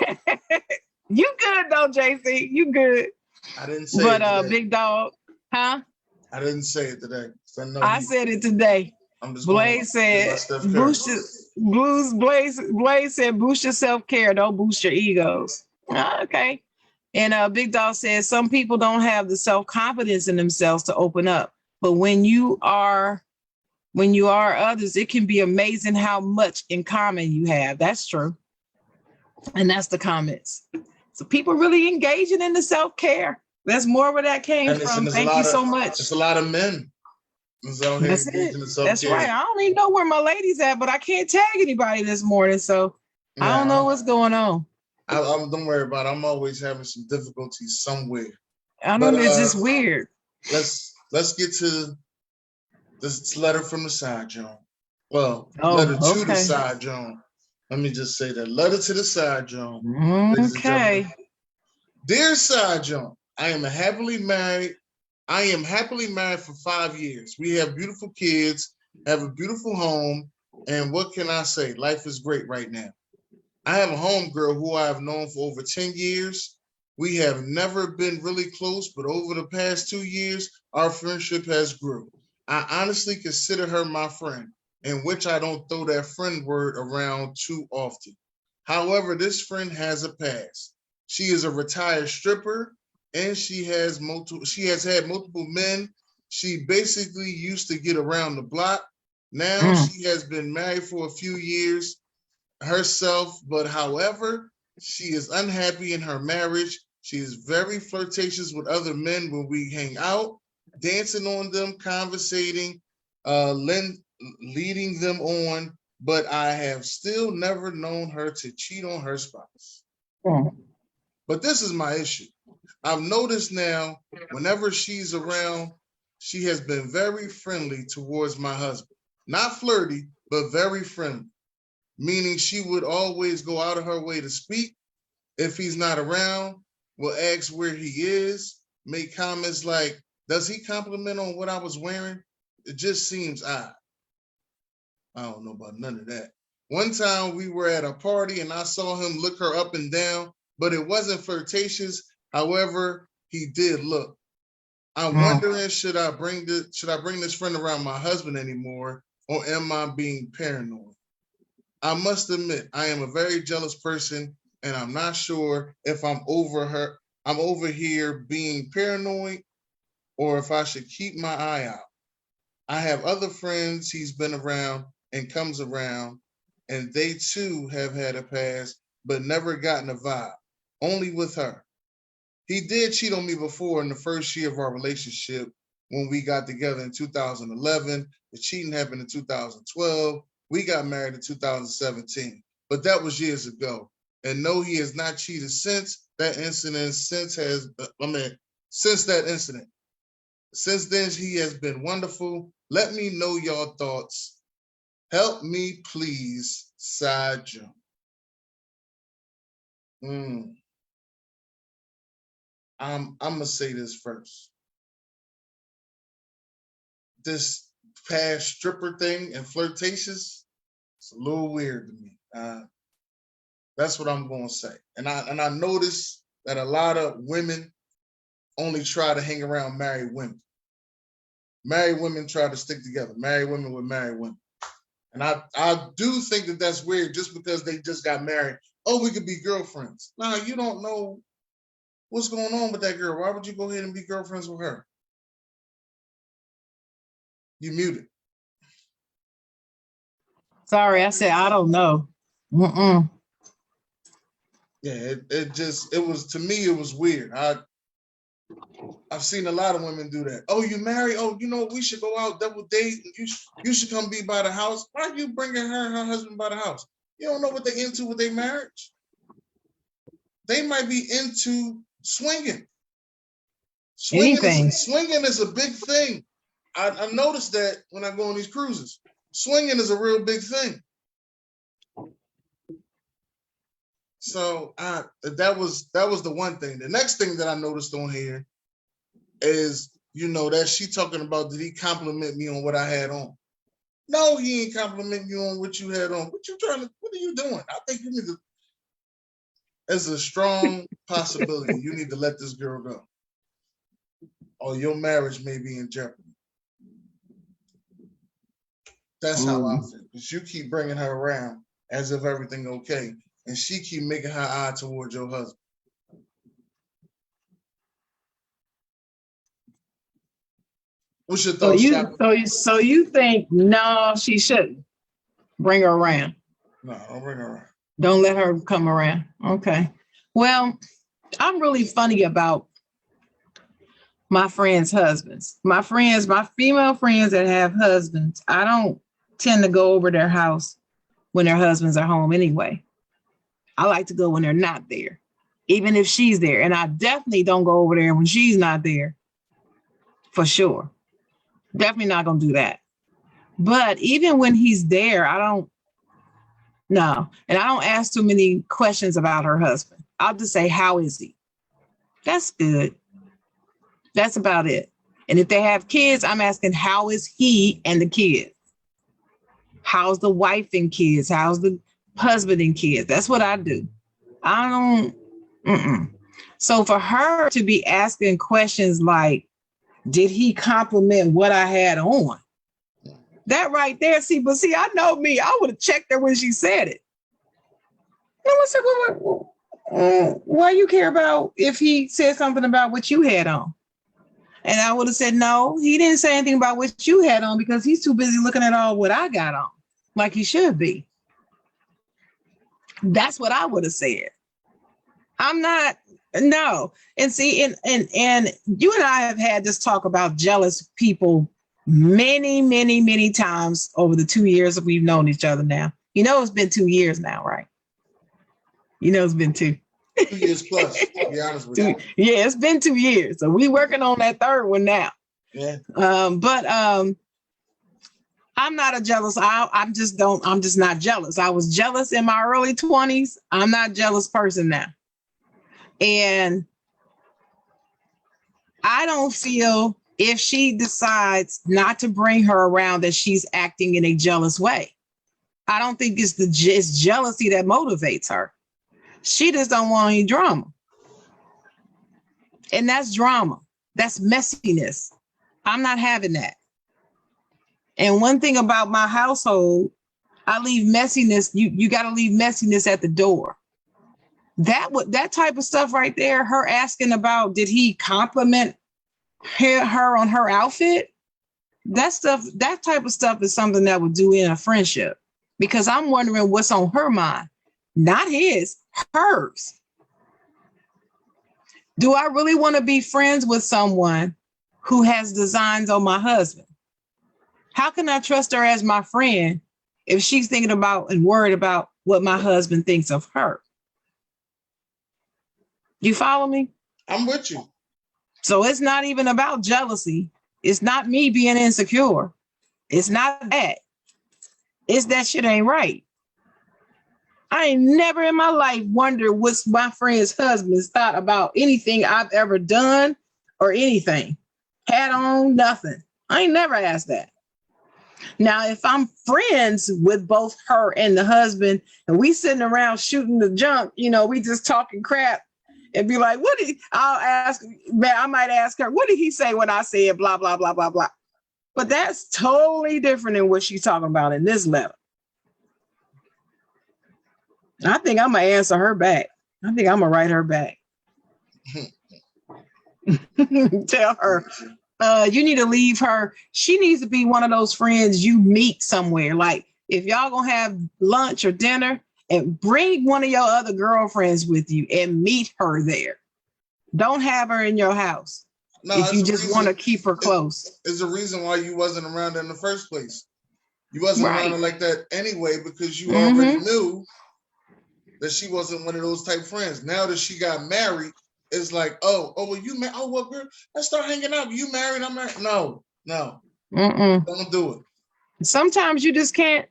good though, JC. You good. I didn't say but it today. Big dog, huh? I didn't say it today. I said it today. Blaze said Blaze said boost your self-care, don't boost your egos. Okay. And Big Dog says some people don't have the self-confidence in themselves to open up. But when you are others, it can be amazing how much in common you have. That's true. And that's the comments. So people really engaging in the self-care. That's more where that came from. Thank you so much. It's a lot of men. That's it. That's right. I don't even know where my ladies at, but I can't tag anybody this morning. So I don't know what's going on. Don't worry about it. I'm always having some difficulties somewhere. I know it's just weird. Let's get to this letter from the side, Jawn. Well, letter to the side, Jawn. Let me just say that. Letter to the side, Jawn. Okay. Dear side, Jawn, I am happily married for 5 years. We have beautiful kids, have a beautiful home, and what can I say? Life is great right now. I have a homegirl who I have known for over 10 years. We have never been really close, but over the past 2 years, our friendship has grew. I honestly consider her my friend, in which I don't throw that friend word around too often. However, this friend has a past. She is a retired stripper, and she has had multiple men. She basically used to get around the block. Now she has been married for a few years herself, but however, she is unhappy in her marriage. She is very flirtatious with other men when we hang out, dancing on them, conversating, leading them on, but I have still never known her to cheat on her spouse. But this is my issue. I've noticed now, whenever she's around, she has been very friendly towards my husband. Not flirty, but very friendly. Meaning she would always go out of her way to speak. If he's not around, will ask where he is, make comments like, does he compliment on what I was wearing? It just seems odd. I don't know about none of that. One time we were at a party and I saw him look her up and down, but it wasn't flirtatious. However, he did look. I'm wondering, should I bring this friend around my husband anymore, or am I being paranoid? I must admit, I am a very jealous person, and I'm not sure if I'm over here being paranoid, or if I should keep my eye out. I have other friends he's been around and comes around, and they too have had a past, but never gotten a vibe, only with her. He did cheat on me before in the first year of our relationship when we got together in 2011. The cheating happened in 2012. We got married in 2017, but that was years ago. And no, he has not cheated since that incident. Since that incident. Since then, he has been wonderful. Let me know your thoughts. Help me, please, side Jawn. I'm gonna say this first. This past stripper thing and flirtatious, it's a little weird to me. That's what I'm gonna say. And I notice that a lot of women only try to hang around married women. Married women try to stick together. Married women with married women. And I do think that that's weird just because they just got married. Oh, we could be girlfriends. Nah, you don't know what's going on with that girl. Why would you go ahead and be girlfriends with her? You muted. Sorry, I said I don't know. Mm-mm. Yeah, it was, to me, it was weird. I've seen a lot of women do that. Oh, you married? Oh, we should go out double date. You should come be by the house. Why are you bringing her and her husband by the house? You don't know what they're into with their marriage. They might be into swinging. Anything. Swinging is a big thing. I noticed that when I go on these cruises. Swinging is a real big thing. So that was the one thing. The next thing that I noticed on here is, that she talking about, did he compliment me on what I had on? No, he ain't compliment you on what you had on. What are you doing? I think you need to, there's a strong possibility you need to let this girl go, or your marriage may be in jeopardy. That's how I feel. Because you keep bringing her around as if everything okay, and she keep making her eye towards your husband. What's your thoughts? So you think no, she shouldn't bring her around? No, don't bring her around. Don't let her come around. Okay. Well, I'm really funny about my friends' husbands. My female friends that have husbands, I don't tend to go over their house when their husbands are home anyway. I like to go when they're not there, even if she's there. And I definitely don't go over there when she's not there, for sure. Definitely not going to do that. But even when he's there, no. And I don't ask too many questions about her husband. I'll just say, how is he? That's good. That's about it. And if they have kids, I'm asking, how is he and the kids? How's the wife and kids? How's the husband and kids? That's what I do. I don't. So for her to be asking questions like, did he compliment what I had on? That right there, see, I know me. I would have checked her when she said it. I said, why you care about if he said something about what you had on? And I would have said, no, he didn't say anything about what you had on because he's too busy looking at all what I got on, like he should be. That's what I would have said. I'm not, no. And see, and you and I have had this talk about jealous people many, many, many times over the 2 years that we've known each other now. It's been 2 years now, right? It's been 2. 2 years plus, to be honest with you. Yeah, it's been 2 years. So we working on that third one now. Yeah. But I'm not a jealous. I'm just not jealous. I was jealous in my early 20s. I'm not a jealous person now. And I don't feel if she decides not to bring her around that she's acting in a jealous way. I don't think it's jealousy that motivates her. She just don't want any drama. And that's drama. That's messiness. I'm not having that. And one thing about my household, I leave messiness. You got to leave messiness at the door. That type of stuff right there, her asking about, did he compliment her on her outfit? That type of stuff is something that would do in a friendship, because I'm wondering what's on her mind, not his, hers. Do I really want to be friends with someone who has designs on my husband? How can I trust her as my friend if she's thinking about and worried about what my husband thinks of her? You follow me? I'm with you. So it's not even about jealousy. It's not me being insecure. It's not that. It's that shit ain't right. I ain't never in my life wondered what my friend's husbands thought about anything I've ever done or anything. Had on, nothing. I ain't never asked that. Now, if I'm friends with both her and the husband and we sitting around shooting the junk, we just talking crap and be like, I might ask her, what did he say when I said blah, blah, blah, blah, blah. But that's totally different than what she's talking about in this letter. I think I'm going to answer her back. I think I'm going to write her back. Tell her, You need to leave her. She needs to be one of those friends you meet somewhere. Like if y'all gonna have lunch or dinner, and bring one of your other girlfriends with you and meet her there. Don't have her in your house. No, if you just want to keep her close. It's the reason why you wasn't around her in the first place. You wasn't around her like that anyway, because you already knew that she wasn't one of those type friends. Now that she got married, it's like, well, you married. Oh, well, girl, let's start hanging out. You married? I'm married. No. Don't do it. Sometimes you just can't.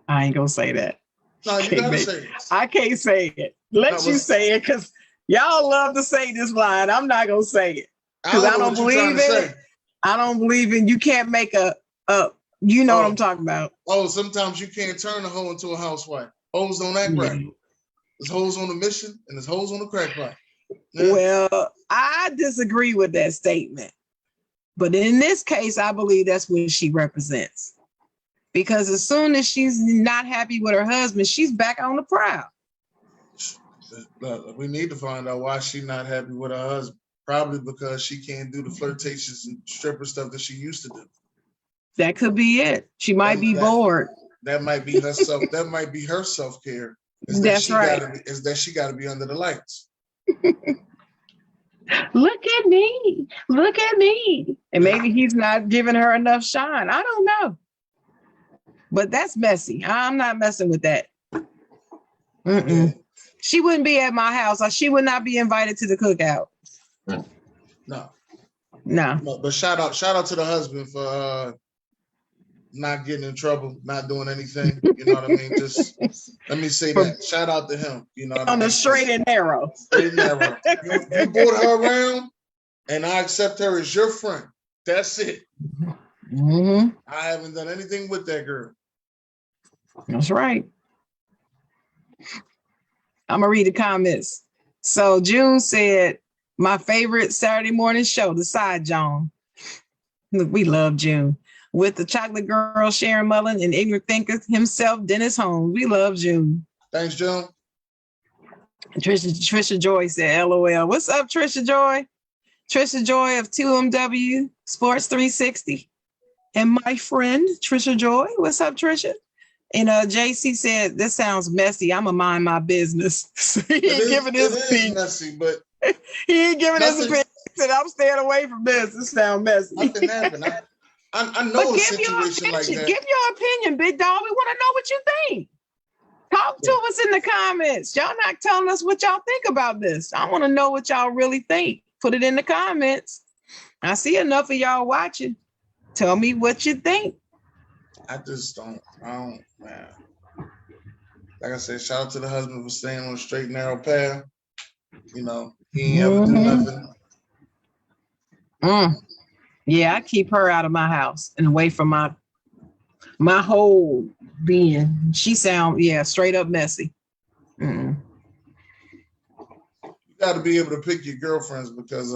I ain't gonna say that. No, you gotta say it. I can't say it. Let you say it, because y'all love to say this line. I'm not gonna say it because I don't believe it. I don't believe in. You can't make a. You know what I'm talking about. Oh, sometimes you can't turn a hoe into a housewife. Hoes don't act right. There's hoes on the mission and there's hoes on the crack pipe. Yeah. Well, I disagree with that statement. But in this case, I believe that's what she represents. Because as soon as she's not happy with her husband, she's back on the prowl. We need to find out why she's not happy with her husband. Probably because she can't do the flirtatious and stripper stuff that she used to do. That could be it. She might be bored. That might be her self. That might be her self-care. That's right. Is that she got to be under the lights? Look at me. Look at me. And maybe he's not giving her enough shine. I don't know. But that's messy. I'm not messing with that. She wouldn't be at my house. She would not be invited to the cookout. No. But shout out to the husband for not getting in trouble, not doing anything. You know what I mean? Just let me say that. Shout out to him. You know what I mean? On the straight and narrow. Straight and narrow. You brought her around, and I accept her as your friend. That's it. I haven't done anything with that girl. That's right. I'm gonna read the comments. So June said, my favorite Saturday morning show, The Side Jawn. Look, we love June. With the chocolate girl, Sharon Mullen, and ignorant thinker himself, Dennis Holmes. We love June. Thanks, June. Trisha Joy said, LOL. What's up, Trisha Joy? Trisha Joy of 2MW Sports 360. And my friend, Trisha Joy. What's up, Trisha? And JC said, this sounds messy. I'm going to mind my business. He ain't giving his opinion. Messy, but he ain't giving his opinion. He said, I'm staying away from this. This sounds messy. Nothing happened. I know a situation like that. Give your opinion, big dog. We want to know what you think. Talk to us in the comments. Y'all not telling us what y'all think about this. I want to know what y'all really think. Put it in the comments. I see enough of y'all watching. Tell me what you think. I don't, man. Like I said, shout out to the husband for staying on a straight and narrow path. You know, he ain't ever do nothing. Yeah, I keep her out of my house and away from my whole being. She sound, straight up messy. You got to be able to pick your girlfriends because,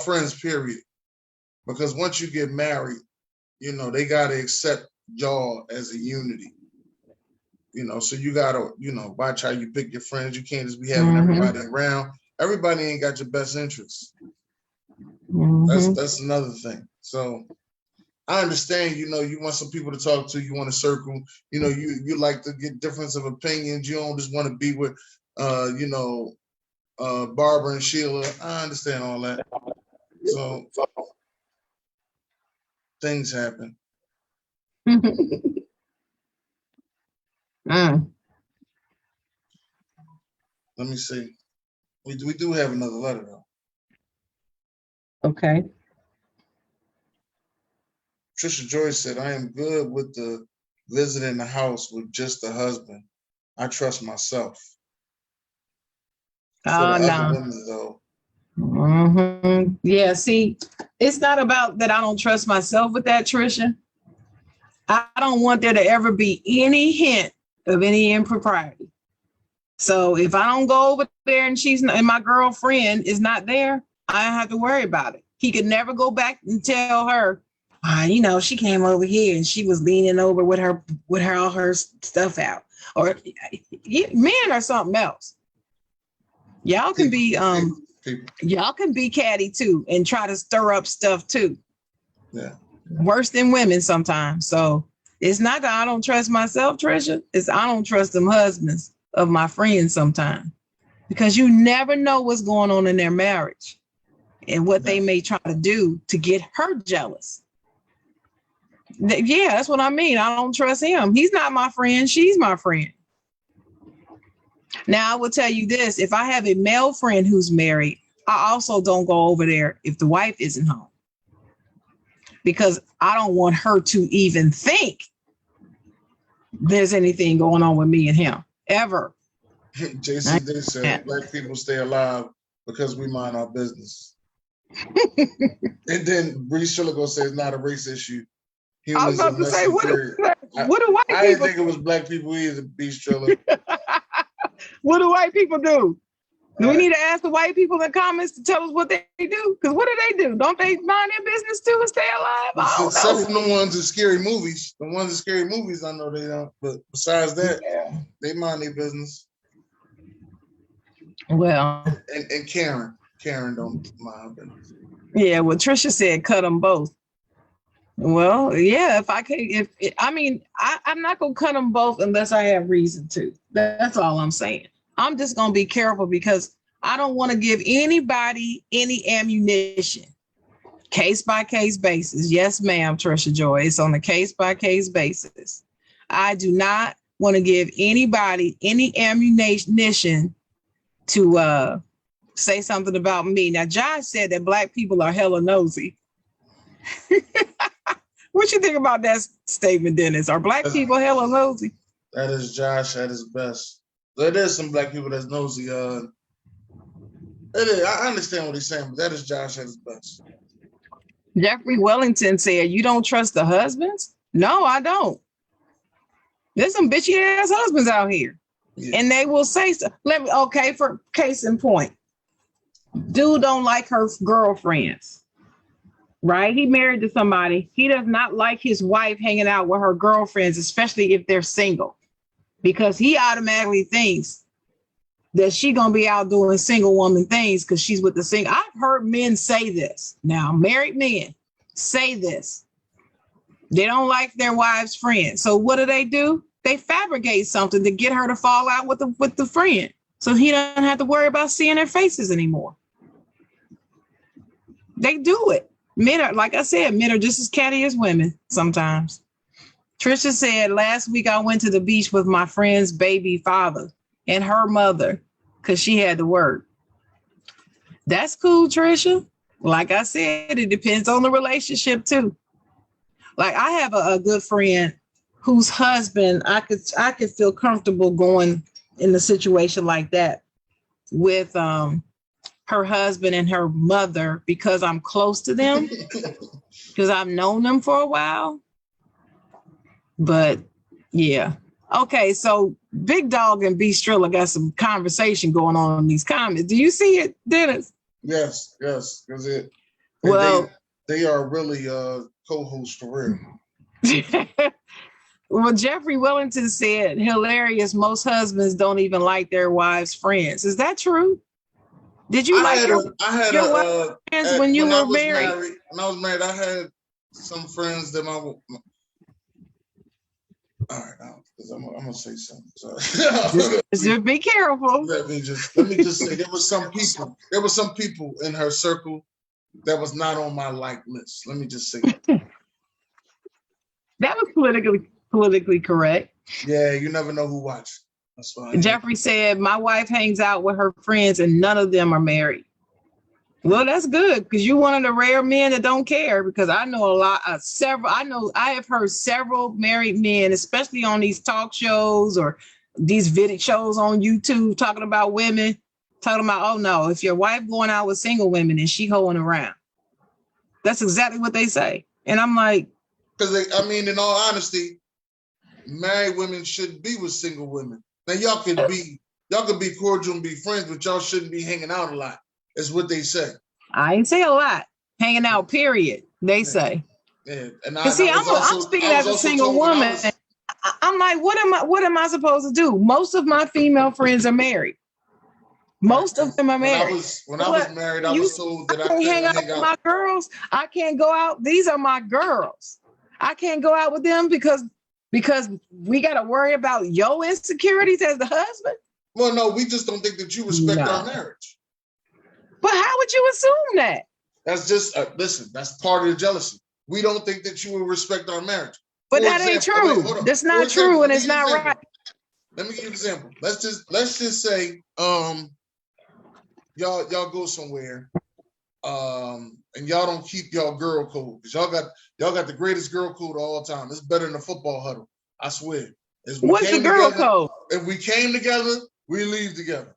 friends, period. Because once you get married, you know, they got to accept y'all as a unity. You know, so you got to, watch how you pick your friends. You can't just be having everybody around. Everybody ain't got your best interests. That's another thing. So I understand, you want some people to talk to, you want to circle, you like to get difference of opinions. You don't just want to be with, Barbara and Sheila. I understand all that. So things happen. Let me see. We do have another letter though. Okay. Trisha Joyce said, I am good with the visiting the house with just the husband. I trust myself. No. Yeah, see, it's not about that I don't trust myself with that, Trisha. I don't want there to ever be any hint of any impropriety. So if I don't go over there and my girlfriend is not there, I don't have to worry about it. He could never go back and tell her, she came over here and she was leaning over with all her stuff out. Or men are something else. Y'all can be Can people. Y'all can be catty too and try to stir up stuff too. Yeah. Worse than women sometimes. So it's not that I don't trust myself, Trisha. It's I don't trust them husbands of my friends sometimes. Because you never know what's going on in their marriage and what they may try to do to get her jealous. Yeah, that's what I mean. I don't trust him. He's not my friend. She's my friend. Now, I will tell you this. If I have a male friend who's married, I also don't go over there if the wife isn't home. Because I don't want her to even think there's anything going on with me and him, ever. JC Day said, Black people stay alive because we mind our business. And then Bree Shilligo says, not a race issue. I was about to say, what do white people? I didn't think it was black people either, B. Striller. What do white people do? Do we need to ask the white people in the comments to tell us what they do? Because what do? Don't they mind their business too and stay alive? Except from the ones in scary movies. The ones in scary movies, I know they don't. But besides that, they mind their business. Well, and Karen don't mind her business. Yeah, well, Trisha said cut them both. Well, yeah, if I can, I'm not gonna cut them both unless I have reason to. That's all I'm saying. I'm just gonna be careful because I don't want to give anybody any ammunition. Case by case basis. Yes, ma'am, Trisha Joy. It's on a case by case basis. I do not want to give anybody any ammunition to say something about me. Now, Josh said that black people are hella nosy. What you think about that statement, Dennis? Are black people hella nosy? That is Josh at his best. There is some black people that's nosy. It is. I understand what he's saying, but that is Josh at his best. Jeffrey Wellington said, you don't trust the husbands? No, I don't. There's some bitchy ass husbands out here. Yeah. And they will say so. Okay, for case in point. Dude don't like her girlfriends. Right? He married to somebody. He does not like his wife hanging out with her girlfriends, especially if they're single, because he automatically thinks that she gonna be out doing single woman things because she's with the single. I've heard men say this. Now, married men say this. They don't like their wives' friends. So what do? They fabricate something to get her to fall out with the friend, so he doesn't have to worry about seeing their faces anymore. They do it. Men are, like I said, men are just as catty as women sometimes. Trisha said, last week I went to the beach with my friend's baby father and her mother because she had to work. That's cool, Trisha. Like I said, it depends on the relationship too. Like I have a good friend whose husband, I could feel comfortable going in a situation like that with her husband and her mother because I'm close to them, because I've known them for a while. But yeah. Okay, so Big Dog and B Strilla got some conversation going on in these comments. Do you see it, Dennis? Yes, because they are really co-hosts for real. Well, Jeffrey Wellington said, hilarious, most husbands don't even like their wives' friends. Is that true? Did you like your wife's friends when you were married? When I was married, I had some friends that all right, now, because I'm gonna say something. Just be careful. Let me just say there were some people in her circle that was not on my like list. Let me just say that was politically correct. Yeah, you never know who watched. That's fine. Jeffrey said, my wife hangs out with her friends and none of them are married. Well, that's good because you're one of the rare men that don't care, because I know I have heard several married men, especially on these talk shows or these video shows on YouTube talking about women, talking about, oh no, if your wife going out with single women and she hoeing around. That's exactly what they say. And I'm like, because in all honesty, married women shouldn't be with single women. Now y'all could be cordial and be friends, but y'all shouldn't be hanging out a lot. Is what they say. I ain't say a lot. Hanging out, period. They say. Yeah. And I'm speaking as a single woman. I'm like, what am I supposed to do? Most of my female friends are married. Most of them are married. When I was married, I was told that I can't couldn't hang out with my girls. I can't go out. These are my girls. I can't go out with them because we got to worry about your insecurities as the husband. Well, no, we just don't think that you respect our marriage. But how would you assume that? That's just listen. That's part of the jealousy. We don't think that you will respect our marriage. But that ain't true. That's not true, and it's not right. Let me give you an example. Let's just say y'all go somewhere and y'all don't keep y'all girl code because y'all got the greatest girl code of all time. It's better than a football huddle. I swear. What's the girl code? If we came together, we leave together.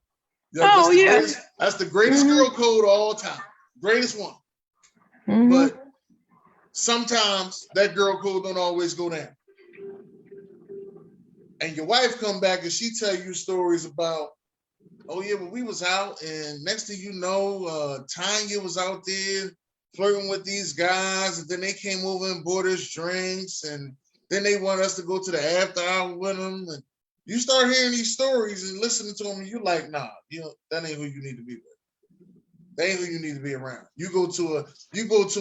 That's the greatest girl code of all time. Greatest one. But sometimes that girl code don't always go down. And your wife come back and she tell you stories about, oh yeah, but we was out and next thing you know, Tanya was out there flirting with these guys and then they came over and bought us drinks and then they want us to go to the after hour with them. And you start hearing these stories and listening to them and you're like, nah, that ain't who you need to be with. That ain't who you need to be around. You go to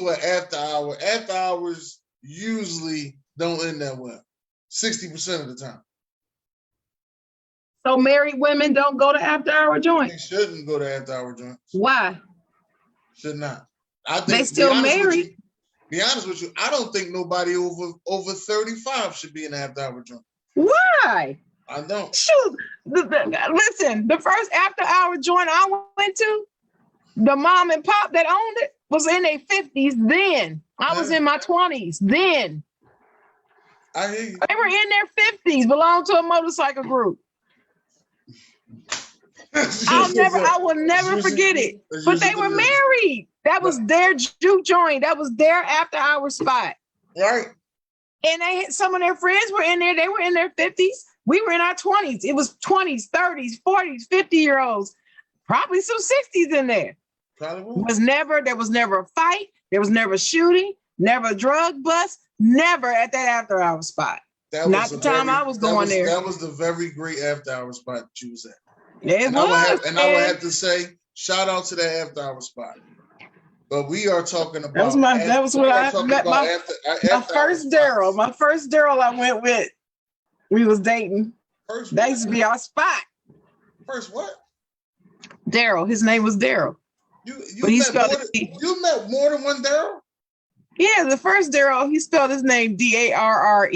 an after hour. After hours usually don't end that well. 60% of the time. So married women don't go to after hour joints? They shouldn't go to after hour joints. Why? Should not. I think they still married. Be honest with you, I don't think nobody over 35 should be in an after hour joint. Why? I don't. Shoot. Listen, the first after hour joint I went to, the mom and pop that owned it was in their 50s then. I was in my 20s then. I hear you. They were in their 50s, belonged to a motorcycle group. I will never forget it. But they were married. That was their juke joint. That was their after hour spot. Right. And they had some of their friends were in there. They were in their 50s. We were in our 20s. It was 20s, 30s, 40s, 50-year-olds, probably some 60s in there. There was never a fight. There was never shooting, never a drug bust, never at that after hour spot. Not the time I was going there. That was the very great after hour spot that you was at. I would have to say, shout out to that after hour spot. But we are talking about that was when I met my first Daryl. My first Daryl I went with. We was dating. That used to be our spot. First what? Daryl. His name was Daryl. You met more than one Daryl? Yeah, the first Daryl, he spelled his name Darrell.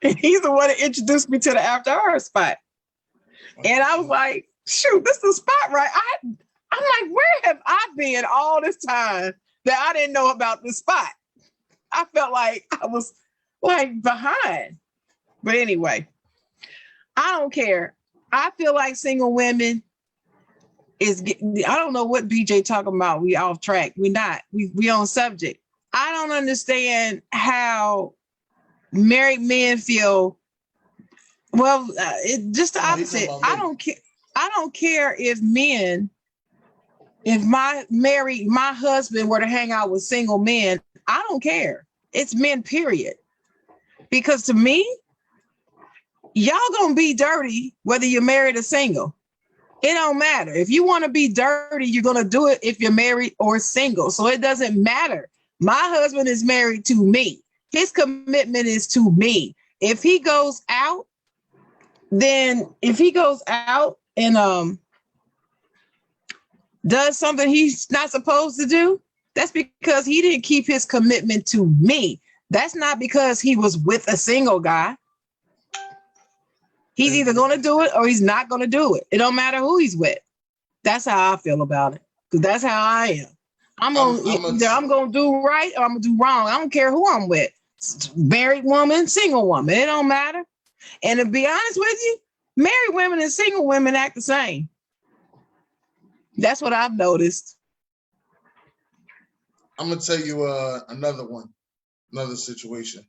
And he's the one that introduced me to the after hour spot. And I was like, shoot, this is the spot, right? I'm like, where have I been all this time that I didn't know about this spot? I felt like I was like behind. But anyway, I don't care. I feel like single women I don't know what BJ talking about. We off track. We not. We on subject. I don't understand how married men feel. Well, just the opposite. I don't care. I don't care if my husband were to hang out with single men. I don't care. It's men, period. Because to me, y'all gonna be dirty whether you're married or single. It don't matter. If you want to be dirty, you're going to do it if you're married or single. So it doesn't matter. My husband is married to me. His commitment is to me. If he goes out, and does something he's not supposed to do, that's because he didn't keep his commitment to me. That's not because he was with a single guy. He's either going to do it or he's not going to do it. It don't matter who he's with. That's how I feel about it. Because that's how I am. I'm going to do right or I'm going to do wrong. I don't care who I'm with. Married woman, single woman. It don't matter. And to be honest with you, married women and single women act the same. That's what I've noticed. I'm going to tell you another situation.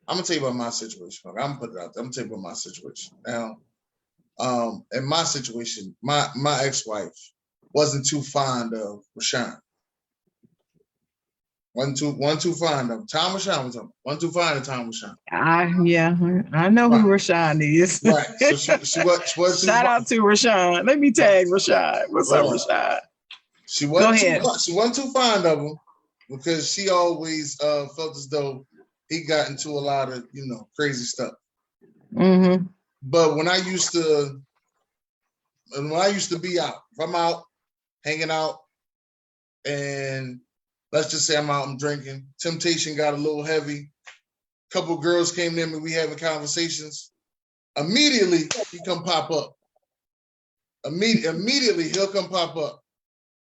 I'm gonna tell you about my situation. I'm gonna put it out there. I'm gonna tell you about my situation. Now, in my situation, my ex-wife wasn't too fond of Rashawn. One too fond of him. Time was shine was on. One too fond of time was shine. I know who Right. Rashawn is. Right. So she was too Shout fond. out to Rashawn. Let me tag Rashawn. What's up, Rashawn? She Go wasn't ahead. she wasn't too fond of him because she always felt as though he got into a lot of, crazy stuff. Mm-hmm. But when I used to be out, if I'm out hanging out, and let's just say I'm out, I'm drinking, temptation got a little heavy. A couple of girls came in and we having conversations. Immediately he come pop up. Immediately he'll come pop up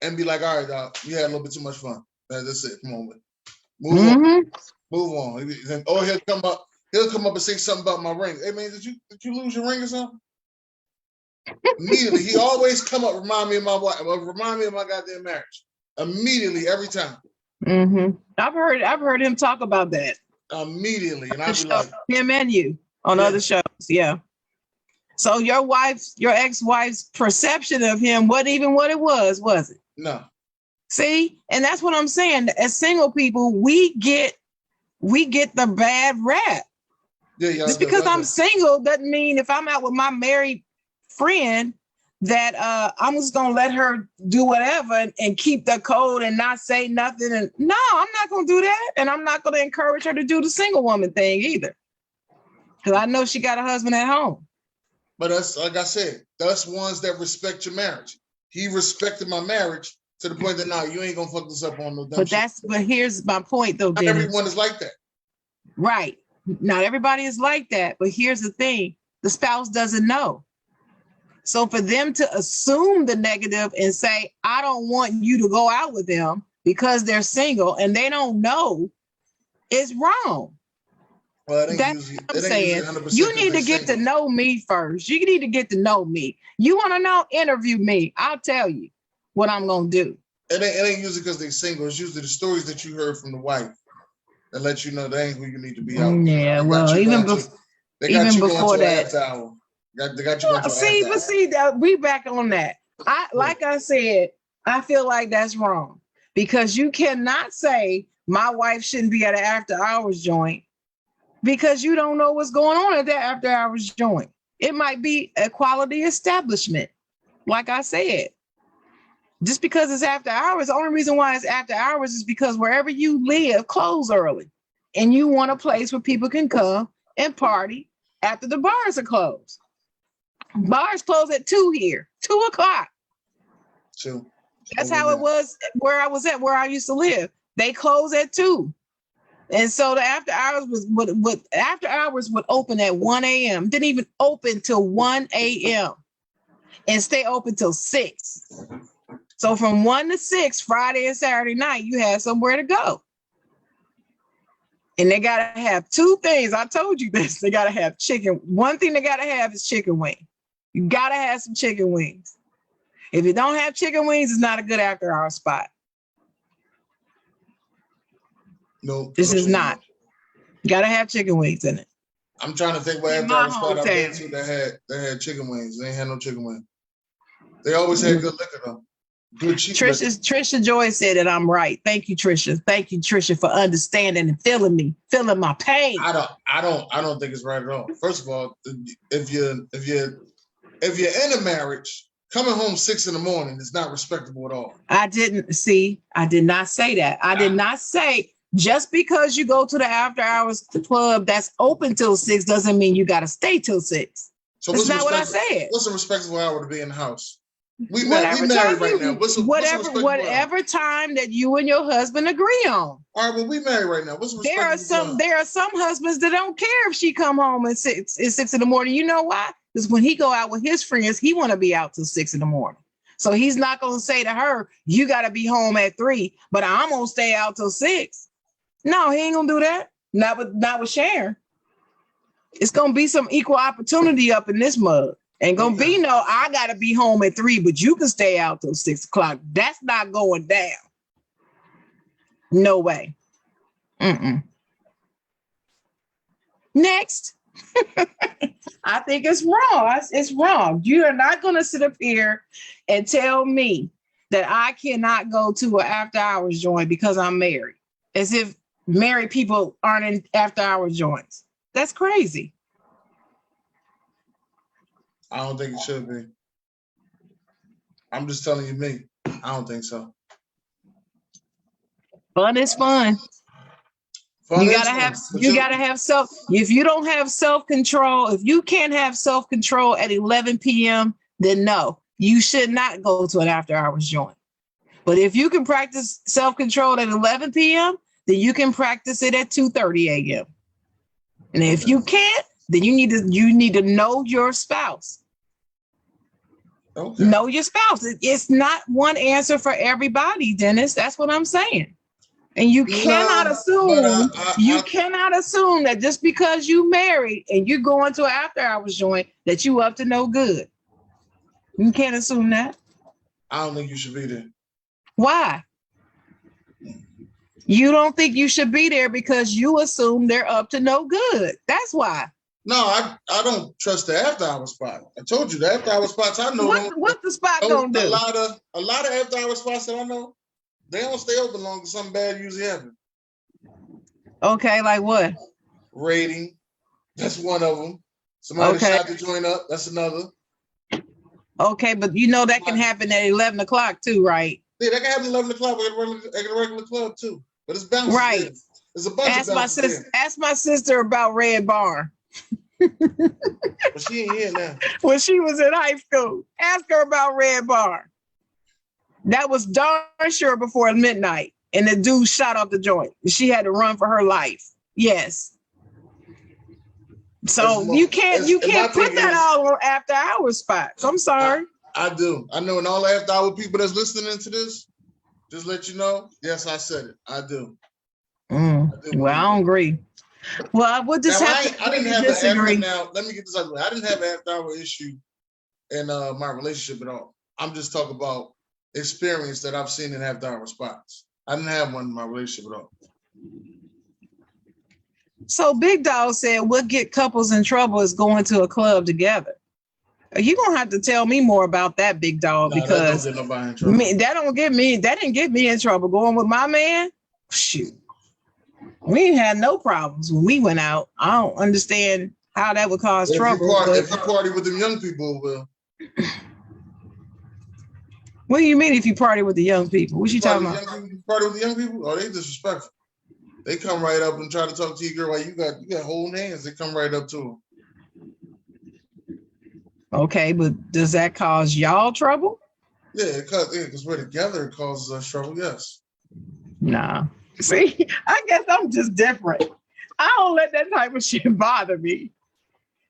and be like, "All right, dog, you had a little bit too much fun. That's it. Come on, move on, move on." Or he'll come up and say something about my ring. Hey man, did you lose your ring or something? Immediately, he always come up, remind me of my wife, remind me of my goddamn marriage. Immediately, every time. Mm-hmm. I've heard him talk about that. Immediately, and I'd be like, him and you on other shows, yeah. So your ex-wife's perception of him wasn't even what it was it? No. See, and that's what I'm saying. As single people, we get the bad rap. Yeah, just because I'm single doesn't mean if I'm out with my married friend that I'm just gonna let her do whatever and keep the code and not say nothing. And no, I'm not gonna do that, and I'm not gonna encourage her to do the single woman thing either, because I know she got a husband at home. But that's like I said, that's ones that respect your marriage. He respected my marriage to the point that now you ain't gonna fuck this up on no dumb shit. But here's my point though, Not Dennis. everyone is like that. Right. Not everybody is like that. But here's the thing: the spouse doesn't know. So for them to assume the negative and say, "I don't want you to go out with them because they're single," and they don't know, is wrong. Well, that's what I'm saying. You need to get to know me first. You need to get to know me. You want to know? Interview me. I'll tell you what I'm gonna do. It ain't usually because they're single. It's usually the stories that you heard from the wife that let you know that ain't who you need to be out with. Yeah, well, even before that. They got you going to see that we back on that. Like I said, I feel like that's wrong because you cannot say my wife shouldn't be at an after hours joint because you don't know what's going on at that after hours joint. It might be a quality establishment. Like I said, just because it's after hours, the only reason why it's after hours is because wherever you live close early and you want a place where people can come and party after the bars are closed. Bars close at 2 here, 2:00. 2. That's how it was where I used to live. They close at 2. And so the after hours would open at 1 a.m. Didn't even open till 1 a.m. and stay open till 6. So from 1 to 6, Friday and Saturday night, you have somewhere to go. And they got to have 2 things. I told you this. They got to have chicken. One thing they got to have is chicken wing. You got to have some chicken wings. If you don't have chicken wings, it's not a good after hour spot. No. This is not. You got to have chicken wings in it. I'm trying to think what after hour spot I've been to that had chicken wings. They ain't had no chicken wings. They always had good liquor though. Good cheap liquor. Trisha Joy said that I'm right. Thank you, Trisha. Thank you, Trisha, for understanding and feeling me, feeling my pain. I don't think it's right at all. First of all, if you're in a marriage, coming home 6 a.m. is not respectable at all. I did not say that. I did not say just because you go to the after hours club that's open till 6 doesn't mean you got to stay till 6. So that's not what I said. What's a respectable hour to be in the house? We married right now. Whatever time that you and your husband agree on. All right, well, we married right now. There are some husbands that don't care if she come home at 6 a.m. You know why? Because when he go out with his friends, he want to be out till 6 a.m. So he's not going to say to her, "You got to be home at 3, but I'm going to stay out till 6. No, he ain't going to do that. Not with Sharon. It's going to be some equal opportunity up in this mug. Ain't going to be no, I got to be home at 3, but you can stay out till 6 o'clock. That's not going down. No way. Next. I think it's wrong. It's wrong. You are not going to sit up here and tell me that I cannot go to an after hours joint because I'm married. as if married people aren't in after hour joints. That's crazy. I don't think it should be. I'm just telling you me. I don't think so. Fun is fun. Fun You is gotta fun, have but you gotta have self. If you don't have self-control, if you can't have self-control at 11 p.m., then no, you should not go to an after hours joint. But if you can practice self-control at 11 p.m., then you can practice it at 2:30 a.m. And if you can't, then you need to know your spouse. Okay. Know your spouse. It's not one answer for everybody, Dennis. That's what I'm saying. And you cannot assume cannot assume that just because you married and you're going to an after hours joint that you up to no good. You can't assume that. I don't think you should be there. Why? You don't think you should be there because you assume they're up to no good. That's why. No, I don't trust the after hour spot. I told you the after hour spots I know. What the spot gonna do? A lot of after hour spots that I know, they don't stay open long because something bad usually happens. Okay, like what? Raiding, that's one of them. Somebody shot the joint up, that's another. Okay, but you know that can happen at 11 o'clock too, right? Yeah, that can happen at 11 o'clock at a regular club too. But it's bounces. Right. There's a bunch of bounces. Ask my sister about Red Barn. But she ain't here now. When she was in high school, ask her about Red Barn. That was darn sure before midnight, and the dude shot off the joint. She had to run for her life. Yes. So you can't put that all on after hours spots. I'm sorry. I do. I know, and all the after hour people that's listening to this, just let you know. Yes, I said it. I do. Well, I don't agree. Well, I would just I didn't have disagree. Now, let me get this out of the way. I didn't have an after hour issue in my relationship at all. I'm just talking about experience that I've seen in after hour spots. I didn't have one in my relationship at all. So Big Dog said, what get couples in trouble is going to a club together. You're gonna have to tell me more about that, Big Dog, because that don't get nobody in trouble. That didn't get me in trouble. Going with my man, shoot. We ain't had no problems when we went out. I don't understand how that would cause trouble. If you party with them young people, well. What do you mean if you party with the young people? What you talking about? Party with the young people? Oh, they disrespectful. They come right up and try to talk to you, girl. Like you got holding hands. They come right up to them. Okay, but does that cause y'all trouble? Yeah, because we're together, it causes us trouble. Yes. Nah. See, I guess I'm just different. I don't let that type of shit bother me.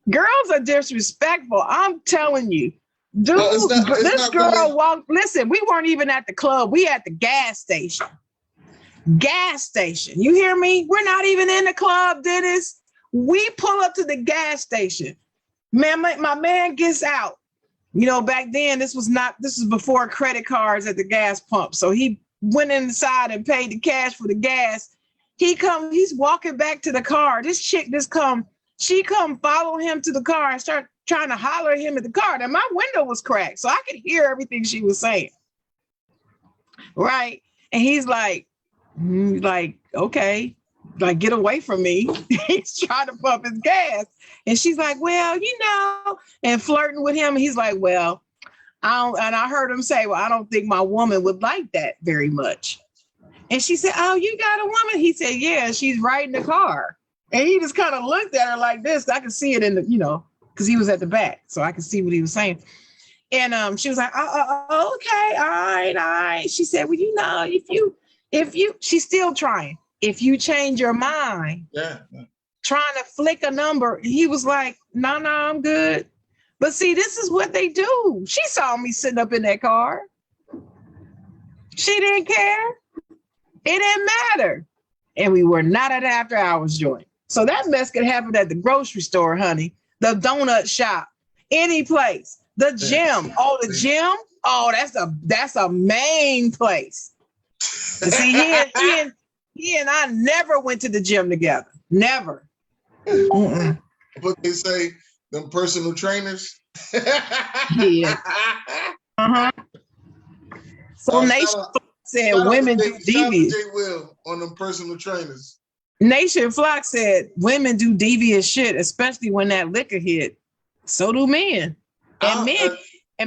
Girls are disrespectful. I'm telling you. Dude, this girl walked. Listen, we weren't even at the club. We at the gas station. Gas station. You hear me? We're not even in the club, Dennis. We pull up to the gas station. Man, my man gets out. You know, back then, this was before credit cards at the gas pump. So he went inside and paid the cash for the gas. He's walking back to the car. This chick she come follow him to the car and start trying to holler at him at the car. Now my window was cracked, so I could hear everything she was saying. Right. And he's like, okay, like, get away from me. He's trying to pump his gas. And she's like, well, and flirting with him. And he's like, well, I heard him say, well, I don't think my woman would like that very much. And she said, oh, you got a woman? He said, yeah, she's riding the car. And he just kind of looked at her like this. I could see it in the, because he was at the back. So I could see what he was saying. And she was like, oh, okay, all right. She said, well, if you, she's still trying. If you change your mind, trying to flick a number, he was like, no, I'm good. But see, this is what they do. She saw me sitting up in that car. She didn't care. It didn't matter. And we were not at an after hours joint. So that mess could happen at the grocery store, honey, the donut shop, any place, the gym. Oh, the gym. Oh, that's a main place. See, he and I never went to the gym together. Never. What they say, them personal trainers. Yeah. Uh-huh. So said women do Shout out to devious. Jay Will on them personal trainers. Nation Flock said women do devious shit, especially when that liquor hit. So do men. And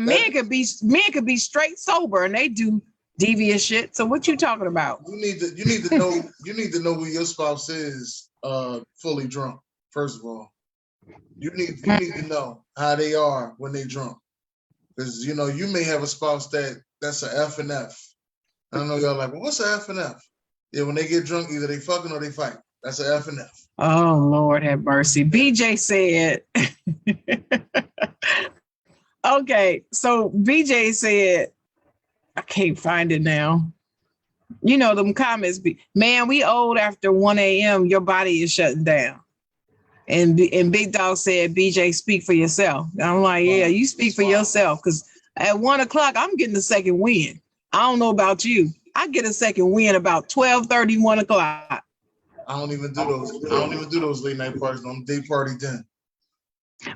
men could be straight sober and they do devious shit. So what you talking about? You need to know who your spouse is fully drunk. First of all, you need to know how they are when they drunk, because you may have a spouse that's a F and F. I know y'all like, well, what's a F and F? Yeah, when they get drunk, either they fucking or they fight. That's a F and F. Oh Lord have mercy. BJ said. Okay, so BJ said, I can't find it now. Them comments be, man, we old after 1 a.m. Your body is shutting down. And Big Dog said, BJ, speak for yourself. And I'm like, yeah, you speak for yourself. Because at 1 o'clock, I'm getting the second wind. I don't know about you. I get a second wind about 12:30, 1 o'clock. I don't even do those late night parties. I'm day party then.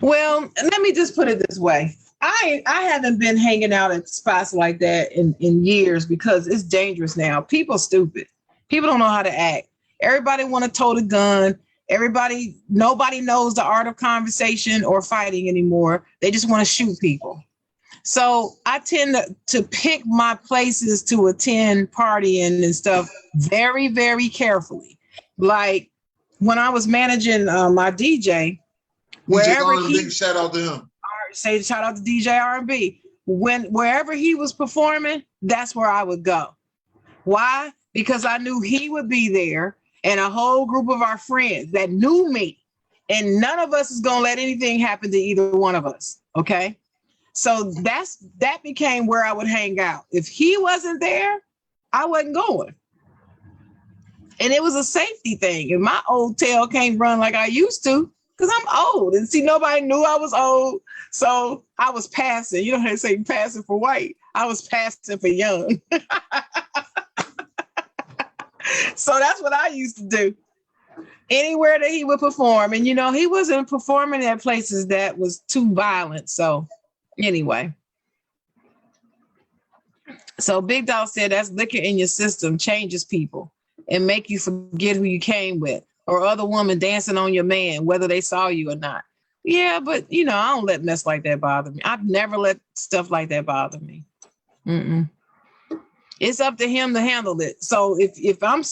Well, let me just put it this way. I haven't been hanging out at spots like that in years because it's dangerous now. People stupid. People don't know how to act. Everybody want to tote a gun. Nobody knows the art of conversation or fighting anymore. They just want to shoot people. So I tend to pick my places to attend partying and stuff very, very carefully. Like when I was managing my DJ, wherever shout out to him. Say shout out to DJ R&B. Wherever he was performing, that's where I would go. Why? Because I knew he would be there and a whole group of our friends that knew me. And none of us is gonna let anything happen to either one of us. Okay. So that became where I would hang out. If he wasn't there, I wasn't going. And it was a safety thing. And my old tail can't run like I used to. Because I'm old, and see, nobody knew I was old, so I was passing. You know how they say passing for white? I was passing for young. So that's what I used to do. Anywhere that he would perform, and he wasn't performing at places that was too violent. So anyway, so Big Dog said that's liquor in your system changes people and make you forget who you came with. Or other woman dancing on your man, whether they saw you or not. Yeah, but I don't let mess like that bother me. I've never let stuff like that bother me. It's up to him to handle it. So if I'm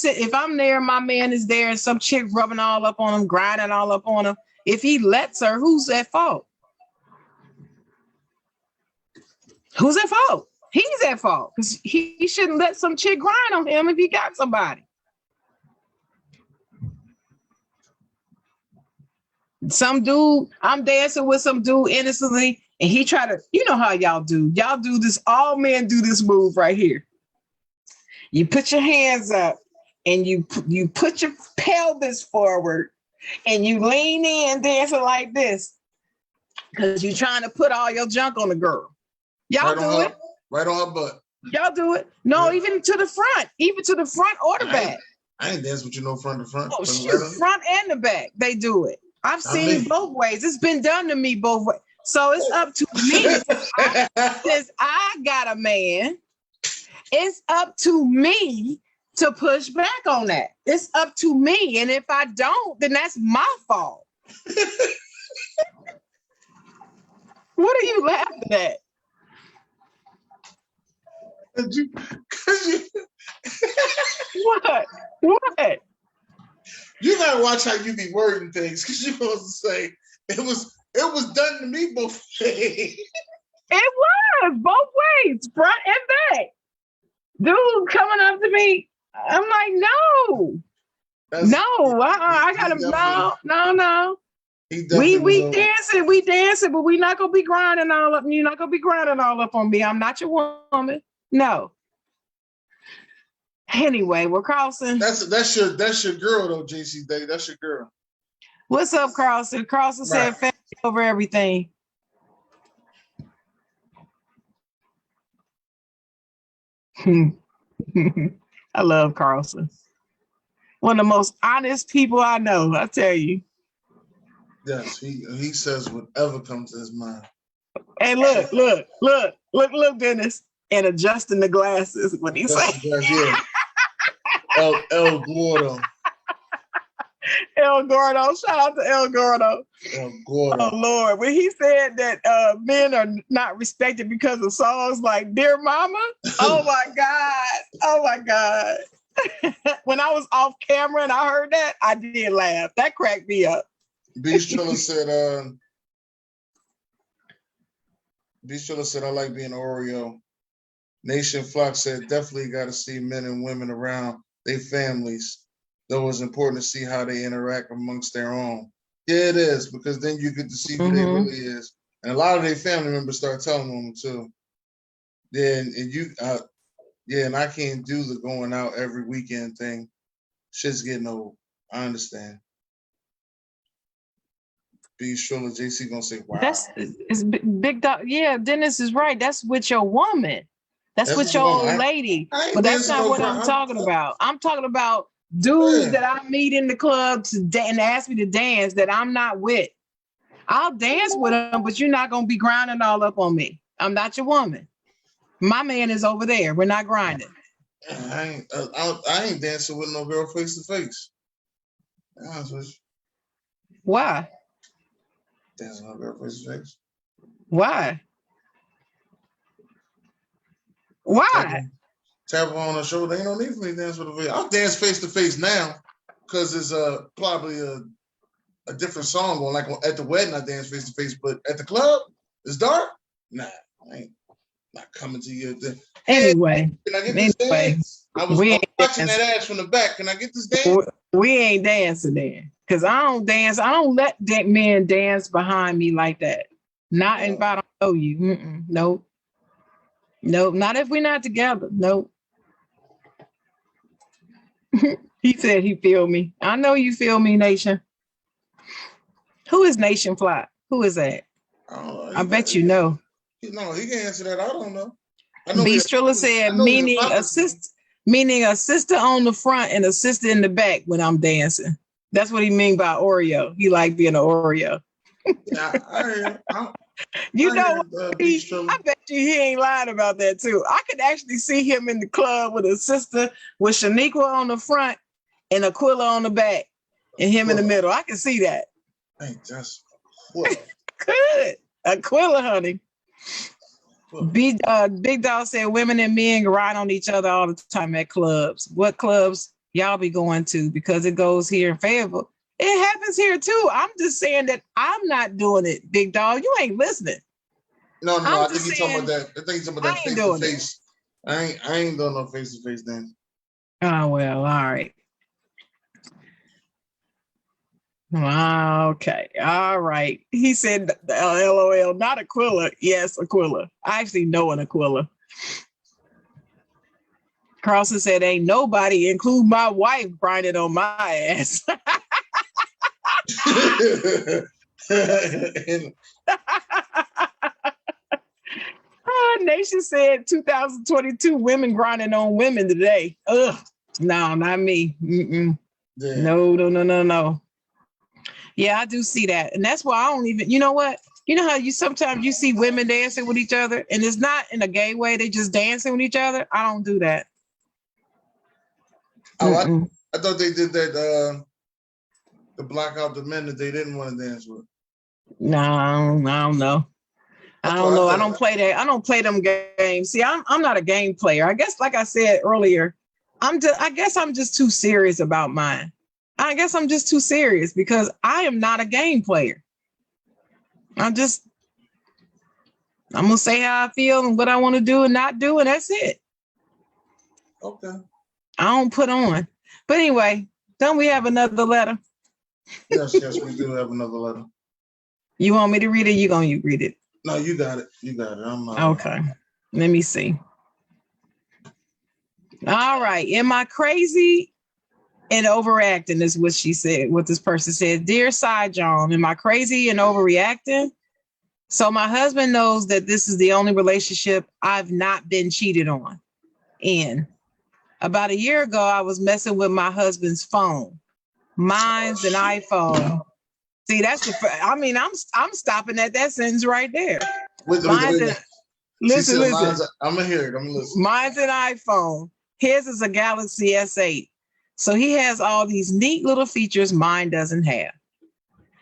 there, my man is there, and some chick rubbing all up on him, grinding all up on him. If he lets her, who's at fault? Who's at fault? He's at fault because he shouldn't let some chick grind on him if he got somebody. Some dude, I'm dancing with some dude innocently, and he try to, how y'all do. Y'all do this, all men do this move right here. You put your hands up and you put your pelvis forward and you lean in dancing like this because you're trying to put all your junk on the girl. Y'all do it. Right on her butt. Y'all do it. No, yeah. Even to the front or the back. I ain't dancing with you no front to front. Oh, shoot, front and the back, they do it. I've seen both ways. It's been done to me both ways. So it's up to me. Since I got a man, it's up to me to push back on that. It's up to me. And if I don't, then that's my fault. What are you laughing at? What? You gotta watch how you be wording things, because you're supposed to say it was done to me both ways. It was both ways, front and back. Dude coming up to me, I'm like, no. I gotta no. We dancing, but we not gonna be grinding all up. You're not gonna be grinding all up on me. I'm not your woman. No. Anyway, we're Carlson. That's your girl though, JC Day. That's your girl. What's up, Carlson? Carlson said family over everything. I love Carlson. One of the most honest people I know, I tell you. Yes, he says whatever comes to his mind. Hey, look, Dennis. and adjusting the glasses. What he say? Yeah. El Gordo. El Gordo. Shout out to El Gordo. El Gordo. Oh Lord. When he said that men are not respected because of songs like Dear Mama. Oh my God. Oh my God. When I was off camera and I heard that, I did laugh. That cracked me up. Beast Triller said, I like being Oreo. Nation Flock said, definitely got to see men and women around their families. Though it's important to see how they interact amongst their own. Yeah, it is, because then you get to see who they really is. And a lot of their family members start telling them too. Yeah, and I can't do the going out every weekend thing. Shit's getting old. I understand. Be sure JC gonna say, wow. It's big dog. Yeah, Dennis is right. That's with your woman. That's with your old lady. But that's not what I'm talking about. I'm talking about dudes that I meet in the club and ask me to dance that I'm not with. I'll dance with them, but you're not gonna be grinding all up on me. I'm not your woman. My man is over there. We're not grinding. I ain't dancing with no girl face to face. Why? Dancing with no girl face to face. Why? Why? Tap her on the shoulder. Ain't no need for me to dance with a face. I'll dance face to face now because it's probably a different song going. Like at the wedding, I dance face to face, but at the club, it's dark. Nah, I ain't not coming to you. Anyway, can I get this dance? I was watching that ass from the back. Can I get this dance? We ain't dancing then, because I don't dance. I don't let men dance behind me like that. Not if I don't know you. Nope. Nope. Not if we're not together. Nope. He said he feel me. I know you feel me, Nation. Who is Nation Fly? Who is that? I bet you know. No, he can answer that. I don't know. Beast Triller said, meaning a sister on the front and a sister in the back when I'm dancing. That's what he mean by Oreo. He like being an Oreo. Yeah, I bet you he ain't lying about that too. I could actually see him in the club with a sister with Shaniqua on the front and Aquila on the back and him in the middle. I can see that. Hey, that's Aquila. Good. Aquila, honey. Big Dog said women and men ride on each other all the time at clubs. What clubs y'all be going to? Because it goes here in Fayetteville. It happens here too. I'm just saying that I'm not doing it, Big Dog. You ain't listening. No, I think he's talking about that. I think he's talking about that face to face. I ain't doing no face to face dance. Oh well, all right. Okay, all right. He said, LOL, not Aquila. Yes, Aquila. I actually know an Aquila. Carlson said, ain't nobody, include my wife, grinding on my ass. Nation said 2022 women grinding on women today. Ugh, no, not me. Yeah. No. Yeah, I do see that. And that's why I don't even, you know what? You know how sometimes you see women dancing with each other and it's not in a gay way. They just dancing with each other. I don't do that. Oh, I thought they did that to block out the men that they didn't want to dance with. No, I don't know. I don't know. I don't play that. I don't play them games. See, I'm not a game player. I guess, like I said earlier, I guess I'm just too serious about mine. I guess I'm just too serious because I am not a game player. I'm gonna say how I feel and what I want to do and not do, and that's it. Okay. I don't put on. But anyway, don't we have another letter? Yes, we do have another letter. You want me to read it? You gonna read it? No, you got it. Okay. Let me see. All right. Am I crazy and overreacting is what she said, what this person said. Dear Side Jawn, am I crazy and overreacting? So my husband knows that this is the only relationship I've not been cheated on. And about a year ago, I was messing with my husband's phone. Mine's an iPhone. See, I'm stopping at that sentence right there. Wait. She Listen, said, listen. I'm gonna hear it. I'm gonna listen. Mine's an iPhone. His is a Galaxy S8. So he has all these neat little features mine doesn't have.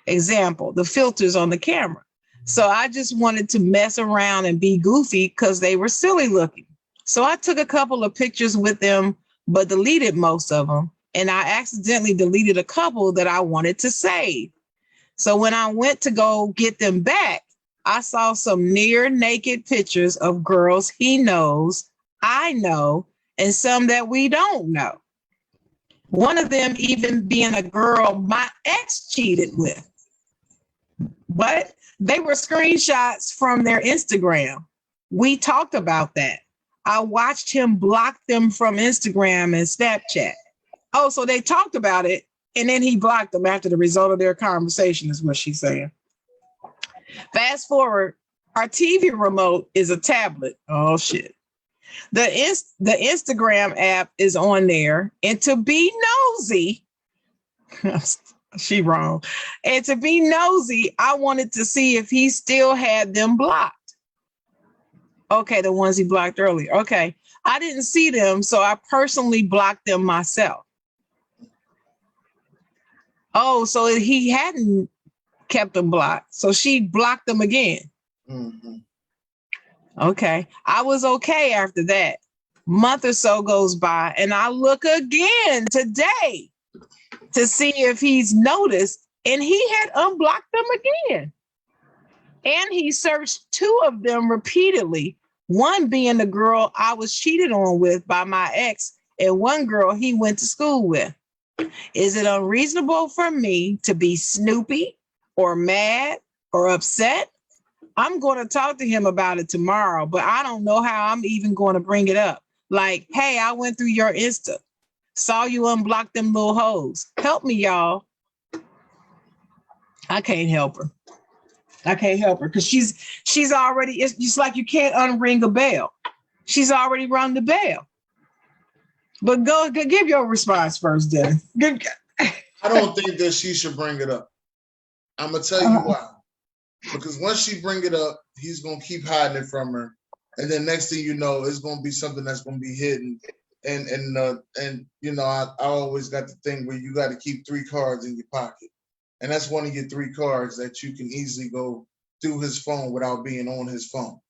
Example, the filters on the camera. So I just wanted to mess around and be goofy because they were silly looking. So I took a couple of pictures with them, but deleted most of them. And I accidentally deleted a couple that I wanted to save. So when I went to go get them back, I saw some near naked pictures of girls he knows, I know, and some that we don't know. One of them even being a girl my ex cheated with. But they were screenshots from their Instagram. We talked about that. I watched him block them from Instagram and Snapchat. Oh, so they talked about it, and then he blocked them after the result of their conversation, is what she's saying. Fast forward, our TV remote is a tablet. Oh, shit. The Instagram app is on there, and to be nosy, she wrong. And to be nosy, I wanted to see if he still had them blocked. Okay, the ones he blocked earlier. Okay, I didn't see them, so I personally blocked them myself. Oh, so he hadn't kept them blocked, so she blocked them again. Mm-hmm. Okay, I was okay after that. Month or so goes by, and I look again today to see if he's noticed, and he had unblocked them again. And he searched two of them repeatedly, one being the girl I was cheated on with by my ex, and one girl he went to school with. Is it unreasonable for me to be snoopy or mad or upset? I'm going to talk to him about it tomorrow, but I don't know how I'm even going to bring it up. Like, hey, I went through your Insta, saw you unblock them little hoes. Help me, y'all. I can't help her. I can't help her because she's already, it's just like you can't unring a bell. She's already rung the bell. But go give your response first, Dennis. I don't think that she should bring it up. I'm gonna tell you why. Because once she bring it up, he's gonna keep hiding it from her, and then next thing you know, it's gonna be something that's gonna be hidden. And you know, I always got the thing where you got to keep 3 cards in your pocket, and that's one of your 3 cards that you can easily go through his phone without being on his phone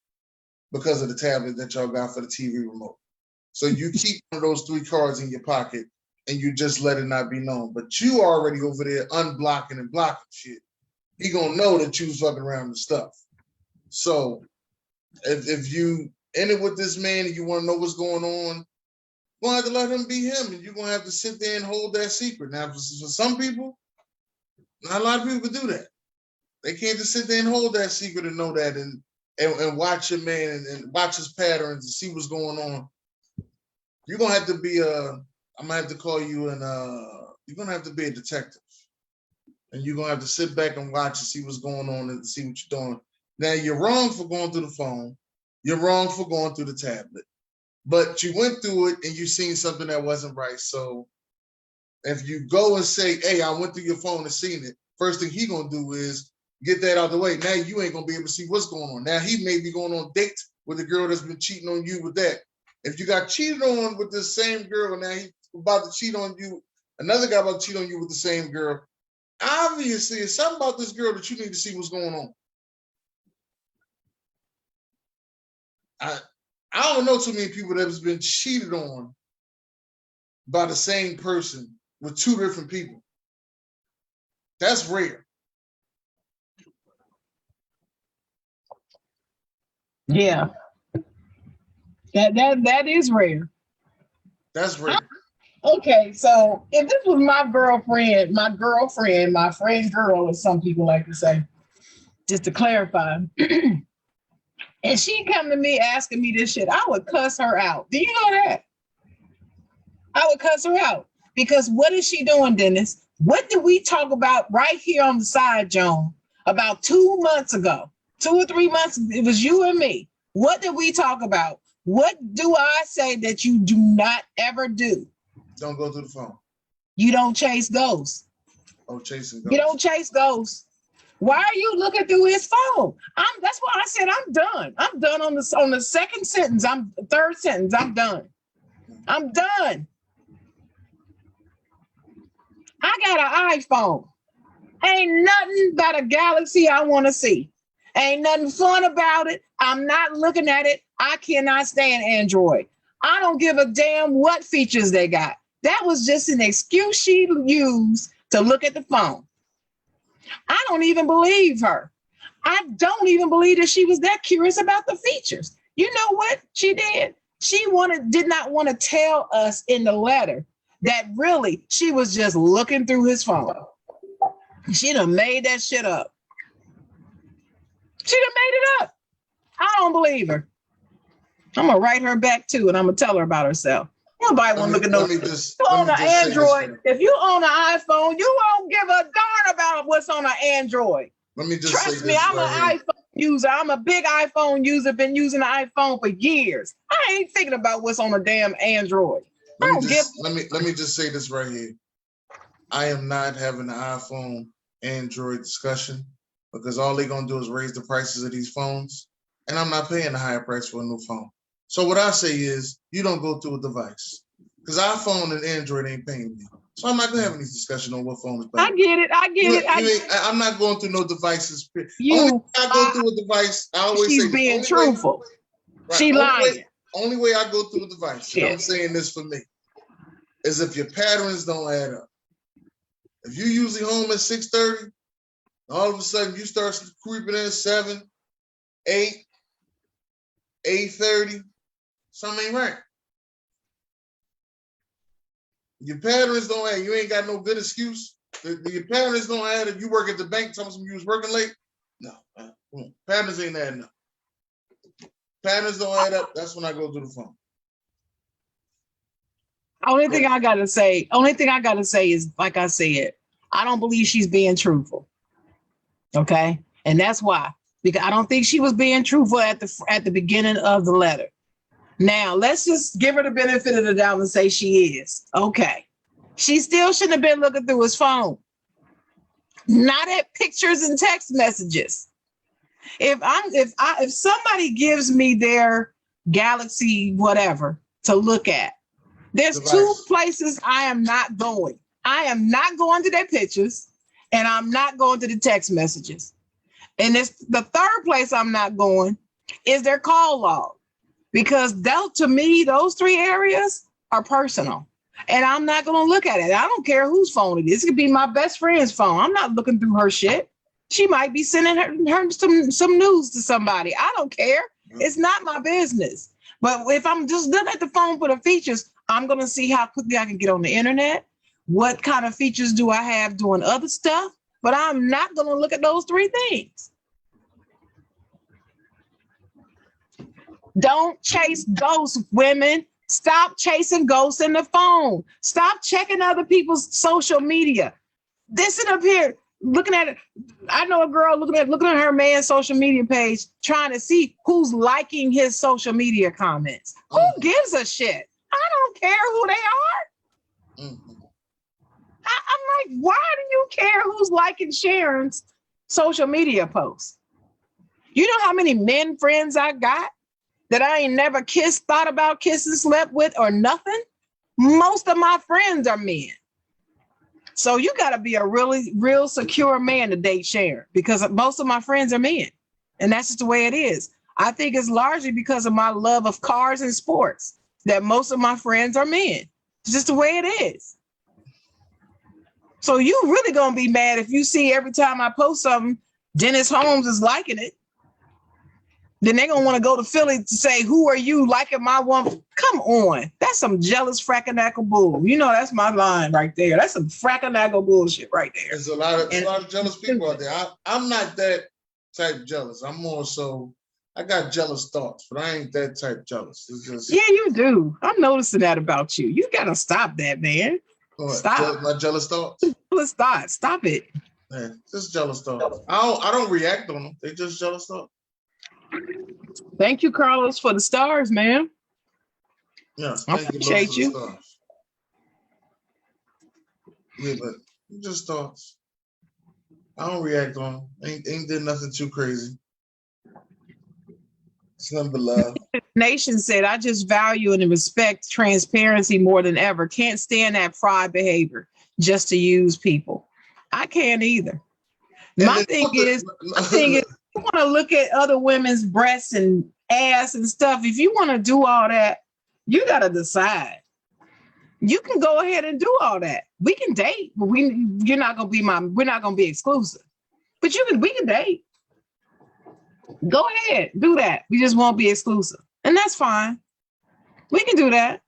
because of the tablet that y'all got for the TV remote. So you keep one of those 3 cards in your pocket, and you just let it not be known. But you already over there unblocking and blocking shit. He gonna know that you was fucking around with stuff. So if you in it with this man and you want to know what's going on, you're gonna have to let him be him, and you're gonna have to sit there and hold that secret. Now, for some people, not a lot of people can do that. They can't just sit there and hold that secret and know that and watch your man and watch his patterns and see what's going on. You're gonna have to be I'm gonna have to call you and you're gonna have to be a detective. And you're gonna have to sit back and watch and see what's going on and see what you're doing. Now, you're wrong for going through the phone. You're wrong for going through the tablet. But you went through it and you seen something that wasn't right. So if you go and say, hey, I went through your phone and seen it, first thing he gonna do is get that out of the way. Now you ain't gonna be able to see what's going on. Now he may be going on dates with a girl that's been cheating on you with that. If you got cheated on with the same girl and now he's about to cheat on you, another guy about to cheat on you with the same girl, obviously it's something about this girl that you need to see what's going on. I don't know too many people that has been cheated on by the same person with 2 different people. That's rare. Yeah. That is rare. That's rare. Okay, so if this was my girlfriend, my friend girl, as some people like to say, just to clarify, and she come to me asking me this shit, I would cuss her out. Do you know that? I would cuss her out because what is she doing, Dennis? What did we talk about right here on the side, Jawn, about 2 months ago? 2 or 3 months, it was you and me. What did we talk about? What do I say that you do not ever do? Don't go through the phone. You don't chase ghosts. Oh, chasing ghosts. You don't chase ghosts. Why are you looking through his phone? That's why I said I'm done. I'm done on the second sentence. Third sentence. I'm done. I'm done. I got an iPhone. Ain't nothing but a galaxy I want to see. Ain't nothing fun about it. I'm not looking at it. I cannot stand Android. I don't give a damn what features they got. That was just an excuse she used to look at the phone. I don't even believe her. I don't even believe that she was that curious about the features. You know what she did? She did not want to tell us in the letter that really she was just looking through his phone. She done made that shit up. She done made it up. I don't believe her. I'm gonna write her back too, and I'm gonna tell her about herself. Nobody want to look at no. You own an Android. If you own an iPhone, you won't give a darn about what's on an Android. Let me just trust me. I'm an iPhone user. I'm a big iPhone user. Been using the iPhone for years. I ain't thinking about what's on a damn Android. Let me just say this right here. I am not having an iPhone Android discussion because all they're gonna do is raise the prices of these phones, and I'm not paying a higher price for a new phone. So what I say is, you don't go through a device because iPhone and Android ain't paying me. So I'm not gonna have any discussion on what phone is better. I get it. I'm not going through no devices. Only I go through a device. I always she's say being truthful. Right, she lying. Only way I go through a device, and I'm saying this for me, is if your patterns don't add up. If you're usually home at 6:30, all of a sudden you start creeping in 7, 8, 8:30, something ain't right. Your patterns don't add. You ain't got no good excuse. Your patterns don't add. If you work at the bank, telling you was working late, no, patterns ain't adding up. Patterns don't add up. That's when I go to the phone. Only thing I gotta say is, like I said, I don't believe she's being truthful. Okay, and that's why, because I don't think she was being truthful at the beginning of the letter. Now let's just give her the benefit of the doubt and say she is. Okay, she still shouldn't have been looking through his phone, not at pictures and text messages. If somebody gives me their Galaxy whatever to look at, there's two places I am not going. I am not going to their pictures, and I'm not going to the text messages. And the third place I'm not going is their call log, because to me, those three areas are personal, and I'm not going to look at it. I don't care whose phone it is. It could be my best friend's phone. I'm not looking through her shit. She might be sending her some news to somebody. I don't care. It's not my business. But if I'm just looking at the phone for the features, I'm going to see how quickly I can get on the internet. What kind of features do I have doing other stuff? But I'm not going to look at those three things. Don't chase ghosts, women. Stop chasing ghosts in the phone. Stop checking other people's social media. This up here, looking at it. I know a girl looking at her man's social media page, trying to see who's liking his social media comments. Who gives a shit? I don't care who they are. I'm like, why do you care who's liking Sharon's social media posts? You know how many men friends I got that I ain't never kissed, thought about kissing, slept with, or nothing? Most of my friends are men. So you got to be a really, real secure man to date Sharon, because most of my friends are men. And that's just the way it is. I think it's largely because of my love of cars and sports that most of my friends are men. It's just the way it is. So you really going to be mad if you see every time I post something, Dennis Holmes is liking it. Then they're going to want to go to Philly to say, who are you liking my woman? Come on. That's some jealous frackanackle bull. You know, that's my line right there. That's some frackanackle bullshit right there. There's a lot of jealous people out there. I'm not that type jealous. I'm more so, I got jealous thoughts, but I ain't that type jealous. It's just, yeah, you do. I'm noticing that about you. You got to stop that, man. Stop. My jealous thoughts? Jealous thoughts. Stop it. Man, just jealous thoughts. I don't react on them. They just jealous thoughts. Thank you, Carlos, for the stars, man. Yes, I appreciate you. Yeah, but just thoughts. I don't react on them. Ain't did nothing too crazy. It's nothing but love. Nation said, I just value and respect transparency more than ever. Can't stand that fraud behavior just to use people. I can't either. My thing is, you want to look at other women's breasts and ass and stuff. If you want to do all that, you got to decide. You can go ahead and do all that. We can date, but we're not going to be exclusive. But we can date. Go ahead, do that. We just won't be exclusive. And that's fine. We can do that.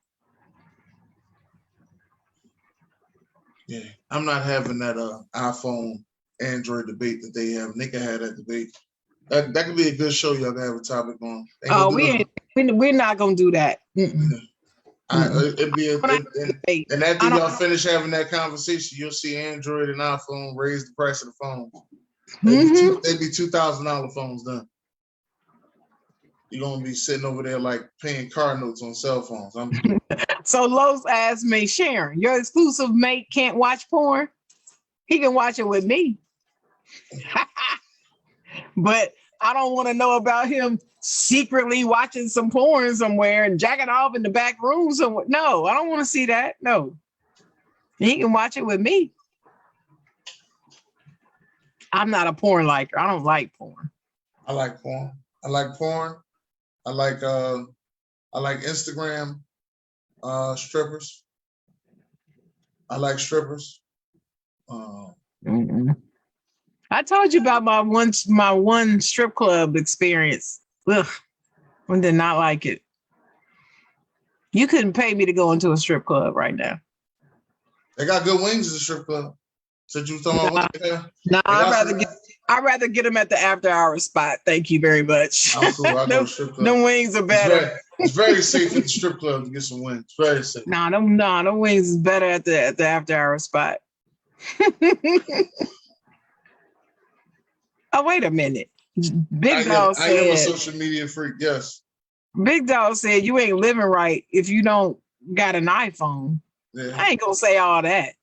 Yeah, I'm not having that iPhone Android debate that they have. They can have that debate. That could be a good show. Y'all can have a topic on. We're not gonna do that. It'd be and after y'all finish having that conversation, you'll see Android and iPhone raise the price of the phones. They'd be $2,000 phones done. You're gonna be sitting over there like paying car notes on cell phones. So Los asked me, Sharon, your exclusive mate can't watch porn? He can watch it with me. But I don't want to know about him secretly watching some porn somewhere and jacking off in the back room somewhere. No, I don't want to see that. No. He can watch it with me. I'm not a porn liker. I don't like porn. I like porn. I like Instagram strippers. I like strippers. I told you about my one strip club experience. Ugh, I did not like it. You couldn't pay me to go into a strip club right now. They got good wings at the strip club. Since you talking about no, I'd rather get them at the after hours spot. Thank you very much. I'm cool. I go to strip club. Them wings are better. It's very safe at the strip club to get some wings. It's very safe. Them wings is better at the after hours spot. Oh, wait a minute. Big Dog said, I am a social media freak, yes. Big Dog said you ain't living right if you don't got an iPhone. Yeah. I ain't gonna say all that.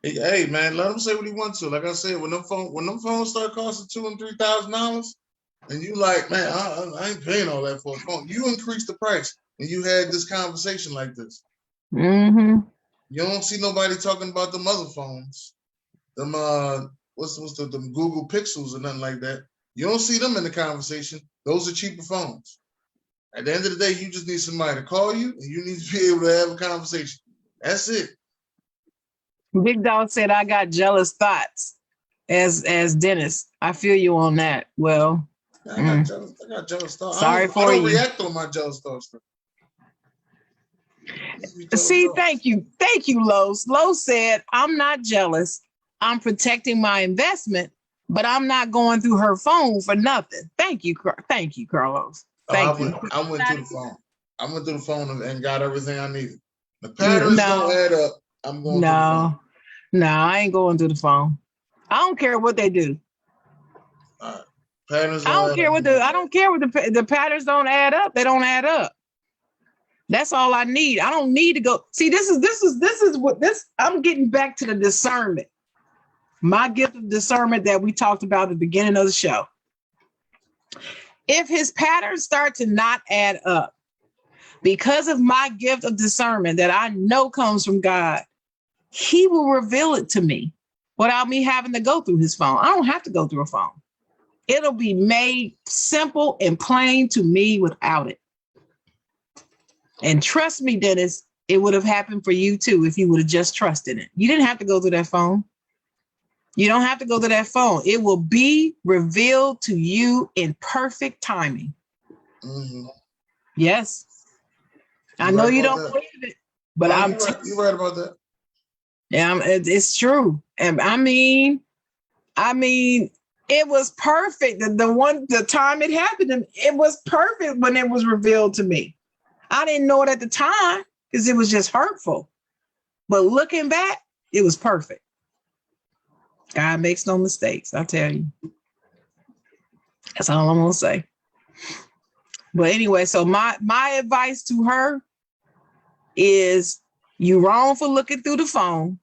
Hey man, let him say what he wants to. Like I said, when them phones start costing $2,000 and $3,000, and you like, man, I ain't paying all that for a phone. You increase the price, and you had this conversation like this. Mm-hmm. You don't see nobody talking about them other phones, them what's them Google Pixels or nothing like that. You don't see them in the conversation. Those are cheaper phones. At the end of the day, you just need somebody to call you, and you need to be able to have a conversation. That's it. Big Dog said, I got jealous thoughts as Dennis. I feel you on that. Well, I got jealous thoughts. Sorry for you. I don't react on my jealous thoughts. See, thank you. Thank you, Los. Los said, I'm not jealous. I'm protecting my investment, but I'm not going through her phone for nothing. Thank you. Thank you, Carlos. Thank you. I went through the phone. I went through the phone and got everything I needed. The patterns don't add up. I'm going through the phone. No, I ain't going through the phone. I don't care what they do. Patterns. I don't care what the patterns don't add up. They don't add up. That's all I need. I don't need to go. See, this is what I'm getting back to the discernment. My gift of discernment that we talked about at the beginning of the show. If his patterns start to not add up, because of my gift of discernment that I know comes from God, he will reveal it to me without me having to go through his phone. I don't have to go through a phone. It'll be made simple and plain to me without it. And trust me, Dennis, it would have happened for you too if you would have just trusted it. You didn't have to go through that phone. You don't have to go to that phone. It will be revealed to you in perfect timing. Mm-hmm. Yes. I know you don't believe it, but you're right about that. Yeah, it's true. And I mean, it was perfect. The time it happened, it was perfect when it was revealed to me. I didn't know it at the time because it was just hurtful. But looking back, it was perfect. God makes no mistakes, I tell you. That's all I'm gonna say. But anyway, so my advice to her is you wrong for looking through the phone.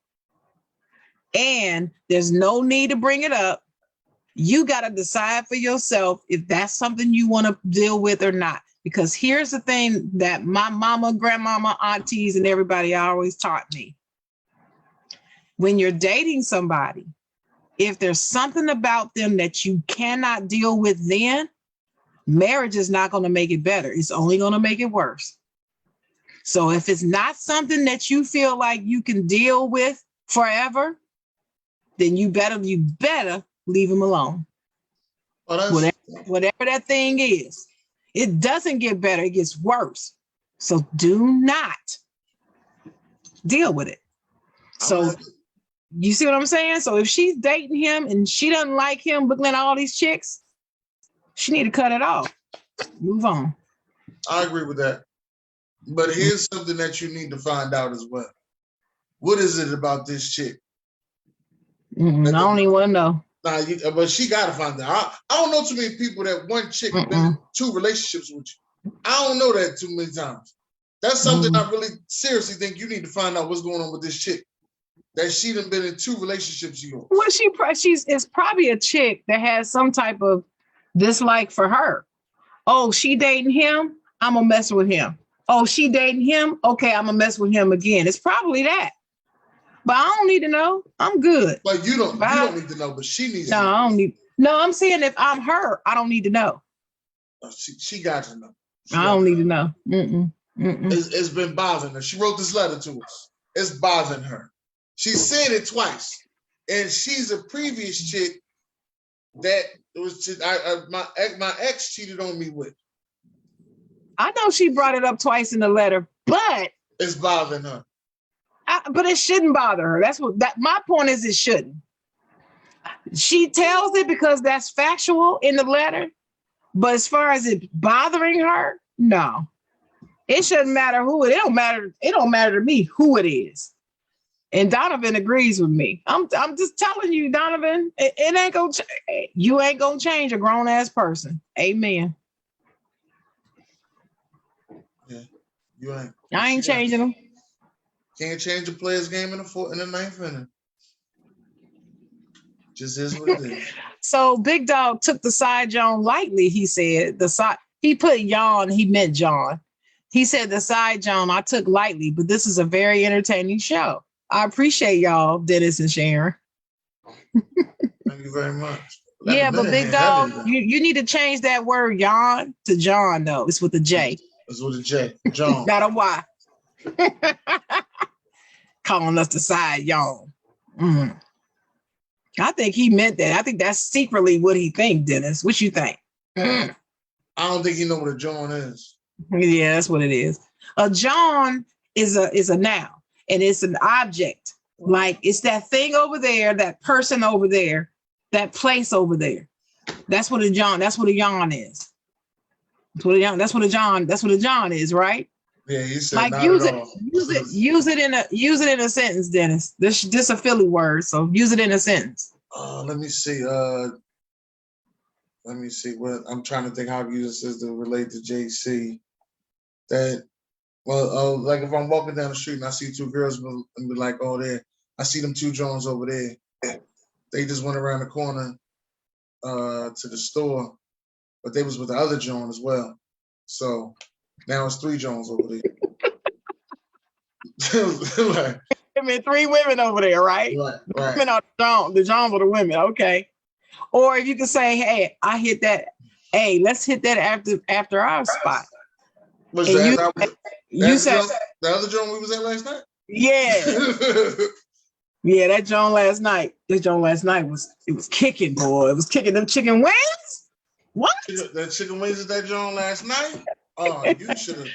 And there's no need to bring it up. You got to decide for yourself if that's something you want to deal with or not. Because here's the thing that my mama, grandmama, aunties, and everybody always taught me. When you're dating somebody, if there's something about them that you cannot deal with, then marriage is not going to make it better. It's only going to make it worse. So if it's not something that you feel like you can deal with forever, then you better leave him alone. Well, Whatever that thing is, it doesn't get better, it gets worse. So do not deal with it. So you see what I'm saying? So if she's dating him and she doesn't like him looking at all these chicks, she need to cut it off. Move on. I agree with that. But here's something that you need to find out as well. What is it about this chick? I don't even want to know. But she got to find out. I don't know too many people that one chick been in 2 relationships with you. I don't know that too many times. That's something I really seriously think you need to find out what's going on with this chick. That she done been in 2 relationships. Well, it's probably a chick that has some type of dislike for her. Oh, she dating him? I'm gonna mess with him. Oh, she dating him? Okay, I'm gonna mess with him again. It's probably that. But I don't need to know. I'm good. But you don't need to know, but she needs to know. I don't need. No, I'm saying if I'm her, I don't need to know. She got to know. I don't need to know. It's been bothering her. She wrote this letter to us. It's bothering her. She said it twice. And she's a previous chick that my ex cheated on me with. I know she brought it up twice in the letter, but it's bothering her. But it shouldn't bother her. My point is, it shouldn't. She tells it because that's factual in the letter. But as far as it bothering her, no. It shouldn't matter who it don't matter. It don't matter to me who it is. And Donovan agrees with me. I'm just telling you, Donovan, it ain't gonna you ain't gonna change a grown-ass person. Amen. Yeah, you ain't. I ain't changing them. Can't change a player's game in the ninth inning. Just is what it is. So Big Dog took the side Jawn lightly, he said. He put Jawn, he meant Jawn. He said the side Jawn I took lightly, but this is a very entertaining show. I appreciate y'all, Dennis and Sharon. Thank you very much. Yeah, but Big Dog, you need to change that word Jawn to John, though. It's with a J. It's with a J. Jawn. Not a Y. Calling us the side Jawn. I think he meant that. I think that's secretly what he thinks, Dennis. What you think? I don't think he know what a Jawn is. Yeah, that's what it is. A Jawn is a noun, and it's an object. Like it's that thing over there, that person over there, that place over there. That's what a Jawn. That's what a yawn is. That's what a Jawn is, right? Yeah, he said like not use at it, all. use it in a sentence, Dennis. This a Philly word, so use it in a sentence. Let me see. What I'm trying to think how to use this to relate to JC. Like if I'm walking down the street and I see 2 girls and be like, oh, there, I see them 2 Jones over there. They just went around the corner to the store, but they was with the other Joan as well. So now it's 3 Jones over there. Like, I mean, 3 women over there, right? Right. Women are the Johns are the women, okay. Or if you can say, hey, I hit that. Hey, let's hit that after our spot. You said the other Joan we was at last night? Yeah. Yeah, that Joan last night. Was kicking, boy. It was kicking them chicken wings. What? That chicken wings is that Joan last night? Oh, you should have.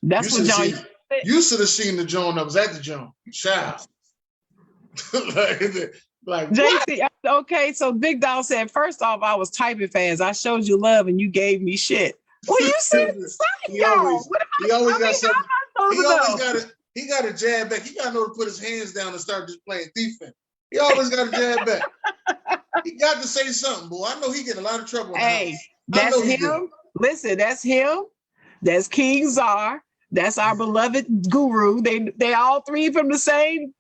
That's what John. You should have seen the Joan that was at the Joan. Child. like JC, okay, so Big Dog said, first off, I was typing fast. I showed you love and you gave me shit. Well, you said he always got a jab back. He got to know to put his hands down and start just playing defense. He always got a jab back. He got to say something, boy. I know he get a lot of trouble. Hey, that's him. Listen, that's him. That's King Czar. That's our beloved guru. They all 3 from the same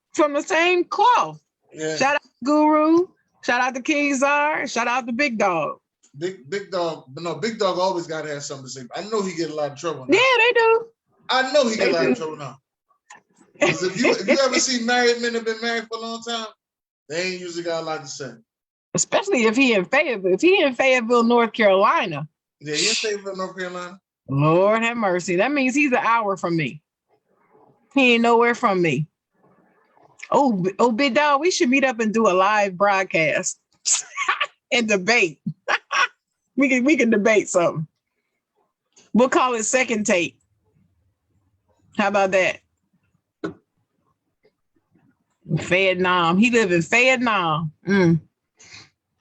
cloth. Yeah. Shout out to Guru. Shout out to King Czar. Shout out to Big Dog. Big Dog, but no, Big Dog always got to have something to say. I know he get a lot of trouble now. Yeah, they do. I know he get They a lot do. of trouble now. Because if you ever see married men that have been married for a long time, they ain't usually got a lot to say. Especially if he in Fayetteville. If he in Fayetteville, North Carolina. Yeah, he in Fayetteville, North Carolina. Lord have mercy. That means he's an hour from me. He ain't nowhere from me. Oh, Big Dog, we should meet up and do a live broadcast and debate. we can debate something. We'll call it Second Take. How about that? Vietnam. He live in Vietnam. I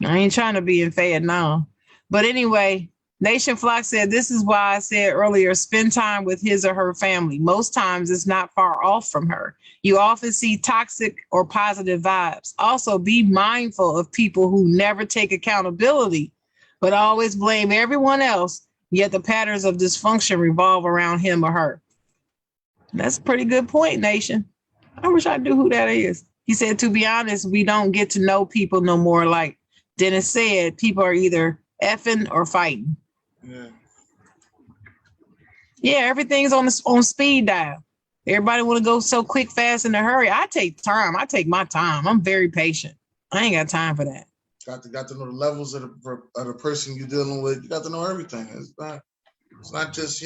ain't trying to be in Vietnam. But anyway, Nation Flock said, this is why I said earlier, spend time with his or her family. Most times it's not far off from her. You often see toxic or positive vibes. Also, be mindful of people who never take accountability, but always blame everyone else, yet the patterns of dysfunction revolve around him or her. That's a pretty good point, Nation. I wish I knew who that is. He said, to be honest, we don't get to know people no more. Like Dennis said, people are either effing or fighting. Yeah, everything's on speed dial. Everybody want to go so quick, fast, in a hurry. I take time. I take my time. I'm very patient. I ain't got time for that. Got to know the levels of the person you're dealing with. You got to know everything. It's not just,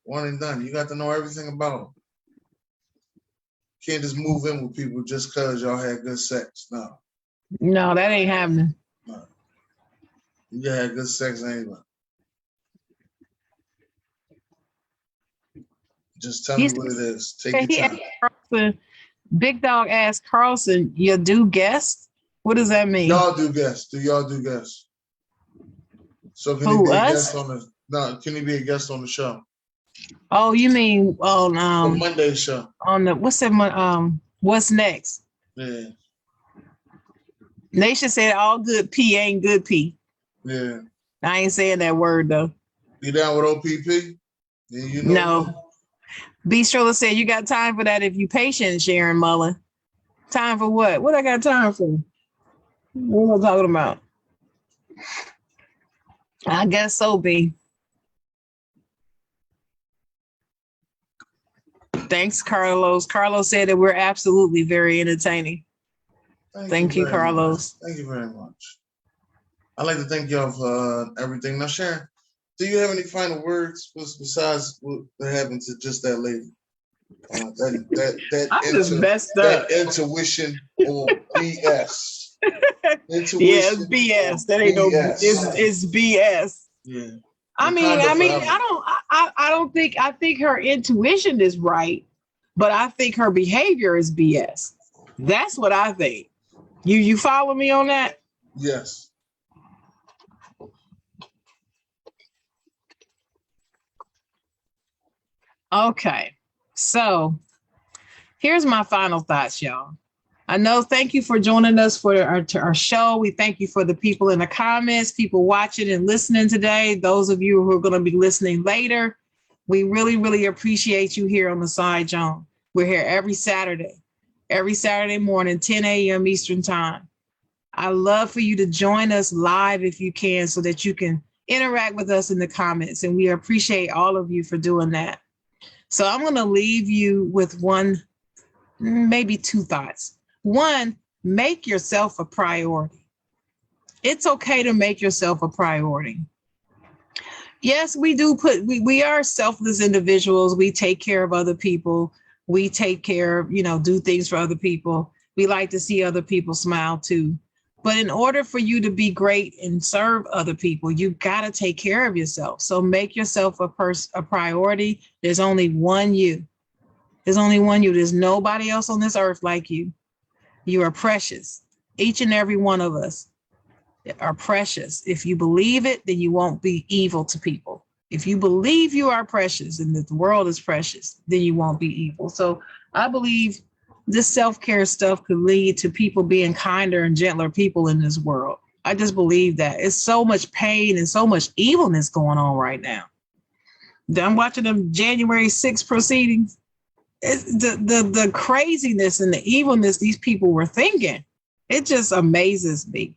one and done. You got to know everything about them. Can't just move in with people just because y'all had good sex. No, that ain't happening. No. You had good sex anyway. Just tell me what it is. Take your time. Big Dog asked Carlson, you do guests? What does that mean? Y'all do guests. Do y'all do guests? So can he be a guest on the? No, can he be a guest on the show? Oh, you mean on the Monday show? On the what's next? Yeah. Nation said all good P ain't good P. Yeah. I ain't saying that word though. You down with OPP? Yeah, No. B. Stroller said, you got time for that if you patient, Sharon Mullen. Time for what? What I got time for? What am I talking about? I guess so, B. Thanks, Carlos. Carlos said that we're absolutely very entertaining. Thank you, Carlos. Thank you very much. I'd like to thank y'all for everything. Now, Sharon, do you have any final words besides what happened to just that lady? That intuition or BS. Intuition. Yeah, it's BS. That ain't BS. It's BS. Yeah. I think her intuition is right, but I think her behavior is BS. That's what I think. You follow me on that? Yes. Okay, so here's my final thoughts, y'all. Thank you for joining us for our show. We thank you for the people in the comments, people watching and listening today. Those of you who are going to be listening later, we really, really appreciate you here on the side, Jawn. We're here every Saturday morning, 10 a.m. Eastern time. I love for you to join us live if you can, so that you can interact with us in the comments. And we appreciate all of you for doing that. So I'm going to leave you with one, maybe two thoughts. One, make yourself a priority. It's okay to make yourself a priority. Yes, we are selfless individuals. We take care of other people. We take care of, do things for other people. We like to see other people smile too. But in order for you to be great and serve other people, you got to take care of yourself. So make yourself a priority. There's only one you. There's only one you. There's nobody else on this earth like you. You are precious. Each and every one of us are precious. If you believe it, then you won't be evil to people. If you believe you are precious and that the world is precious, then you won't be evil. So I believe this self-care stuff could lead to people being kinder and gentler people in this world. I just believe that. It's so much pain and so much evilness going on right now. I'm watching them January 6th proceedings. It's the craziness and the evilness these people were thinking. It just amazes me.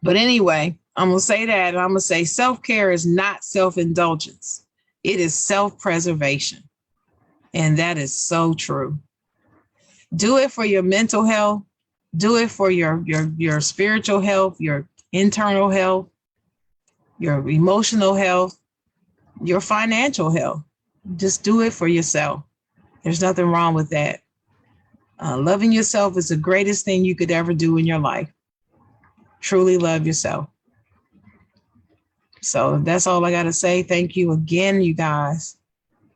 But anyway, I'm going to say that, and I'm going to say self-care is not self-indulgence. It is self-preservation. And that is so true. Do it for your mental health. Do it for your spiritual health, your internal health, your emotional health, your financial health. Just do it for yourself. There's nothing wrong with that. Loving yourself is the greatest thing you could ever do in your life. Truly love yourself. So that's all I got to say. Thank you again, you guys.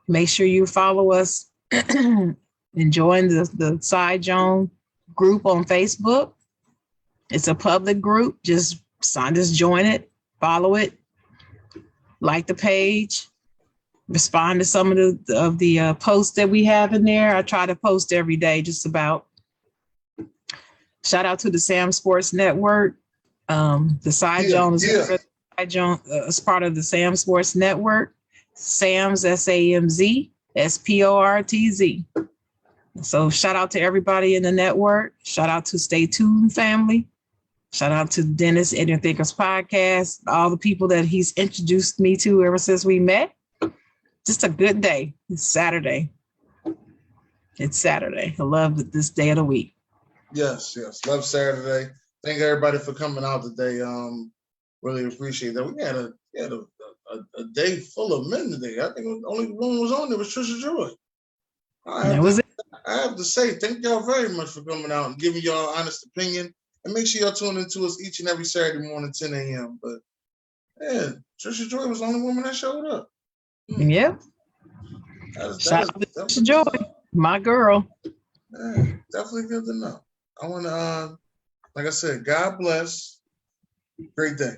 Make sure you follow us and join the Side Jawn group on Facebook. It's a public group. Just join it, follow it, like the page, respond to some of the posts that we have in there. I try to post every day, just about. Shout out to the Sam Sports Network. The Side Jawn is part of the Sam Sports Network. Sam's SAMZ SPORTZ. So shout out to everybody in the network. Shout out to Stay Tuned family. Shout out to Dennis Ignorant Thinkers podcast. All the people that he's introduced me to ever since we met. Just a good day. It's Saturday. I love this day of the week. Yes. Love Saturday. Thank everybody for coming out today. Really appreciate that. We had a day full of men today. I think the only one was on there was Trisha Joy. I have to say, thank y'all very much for coming out and giving y'all honest opinion. And make sure y'all tune into us each and every Saturday morning, 10 a.m. But yeah, Trisha Joy was the only woman that showed up. Yep. Shout out to Trisha Joy, my girl. Yeah, definitely good to know. I want to, like I said, God bless. Great day.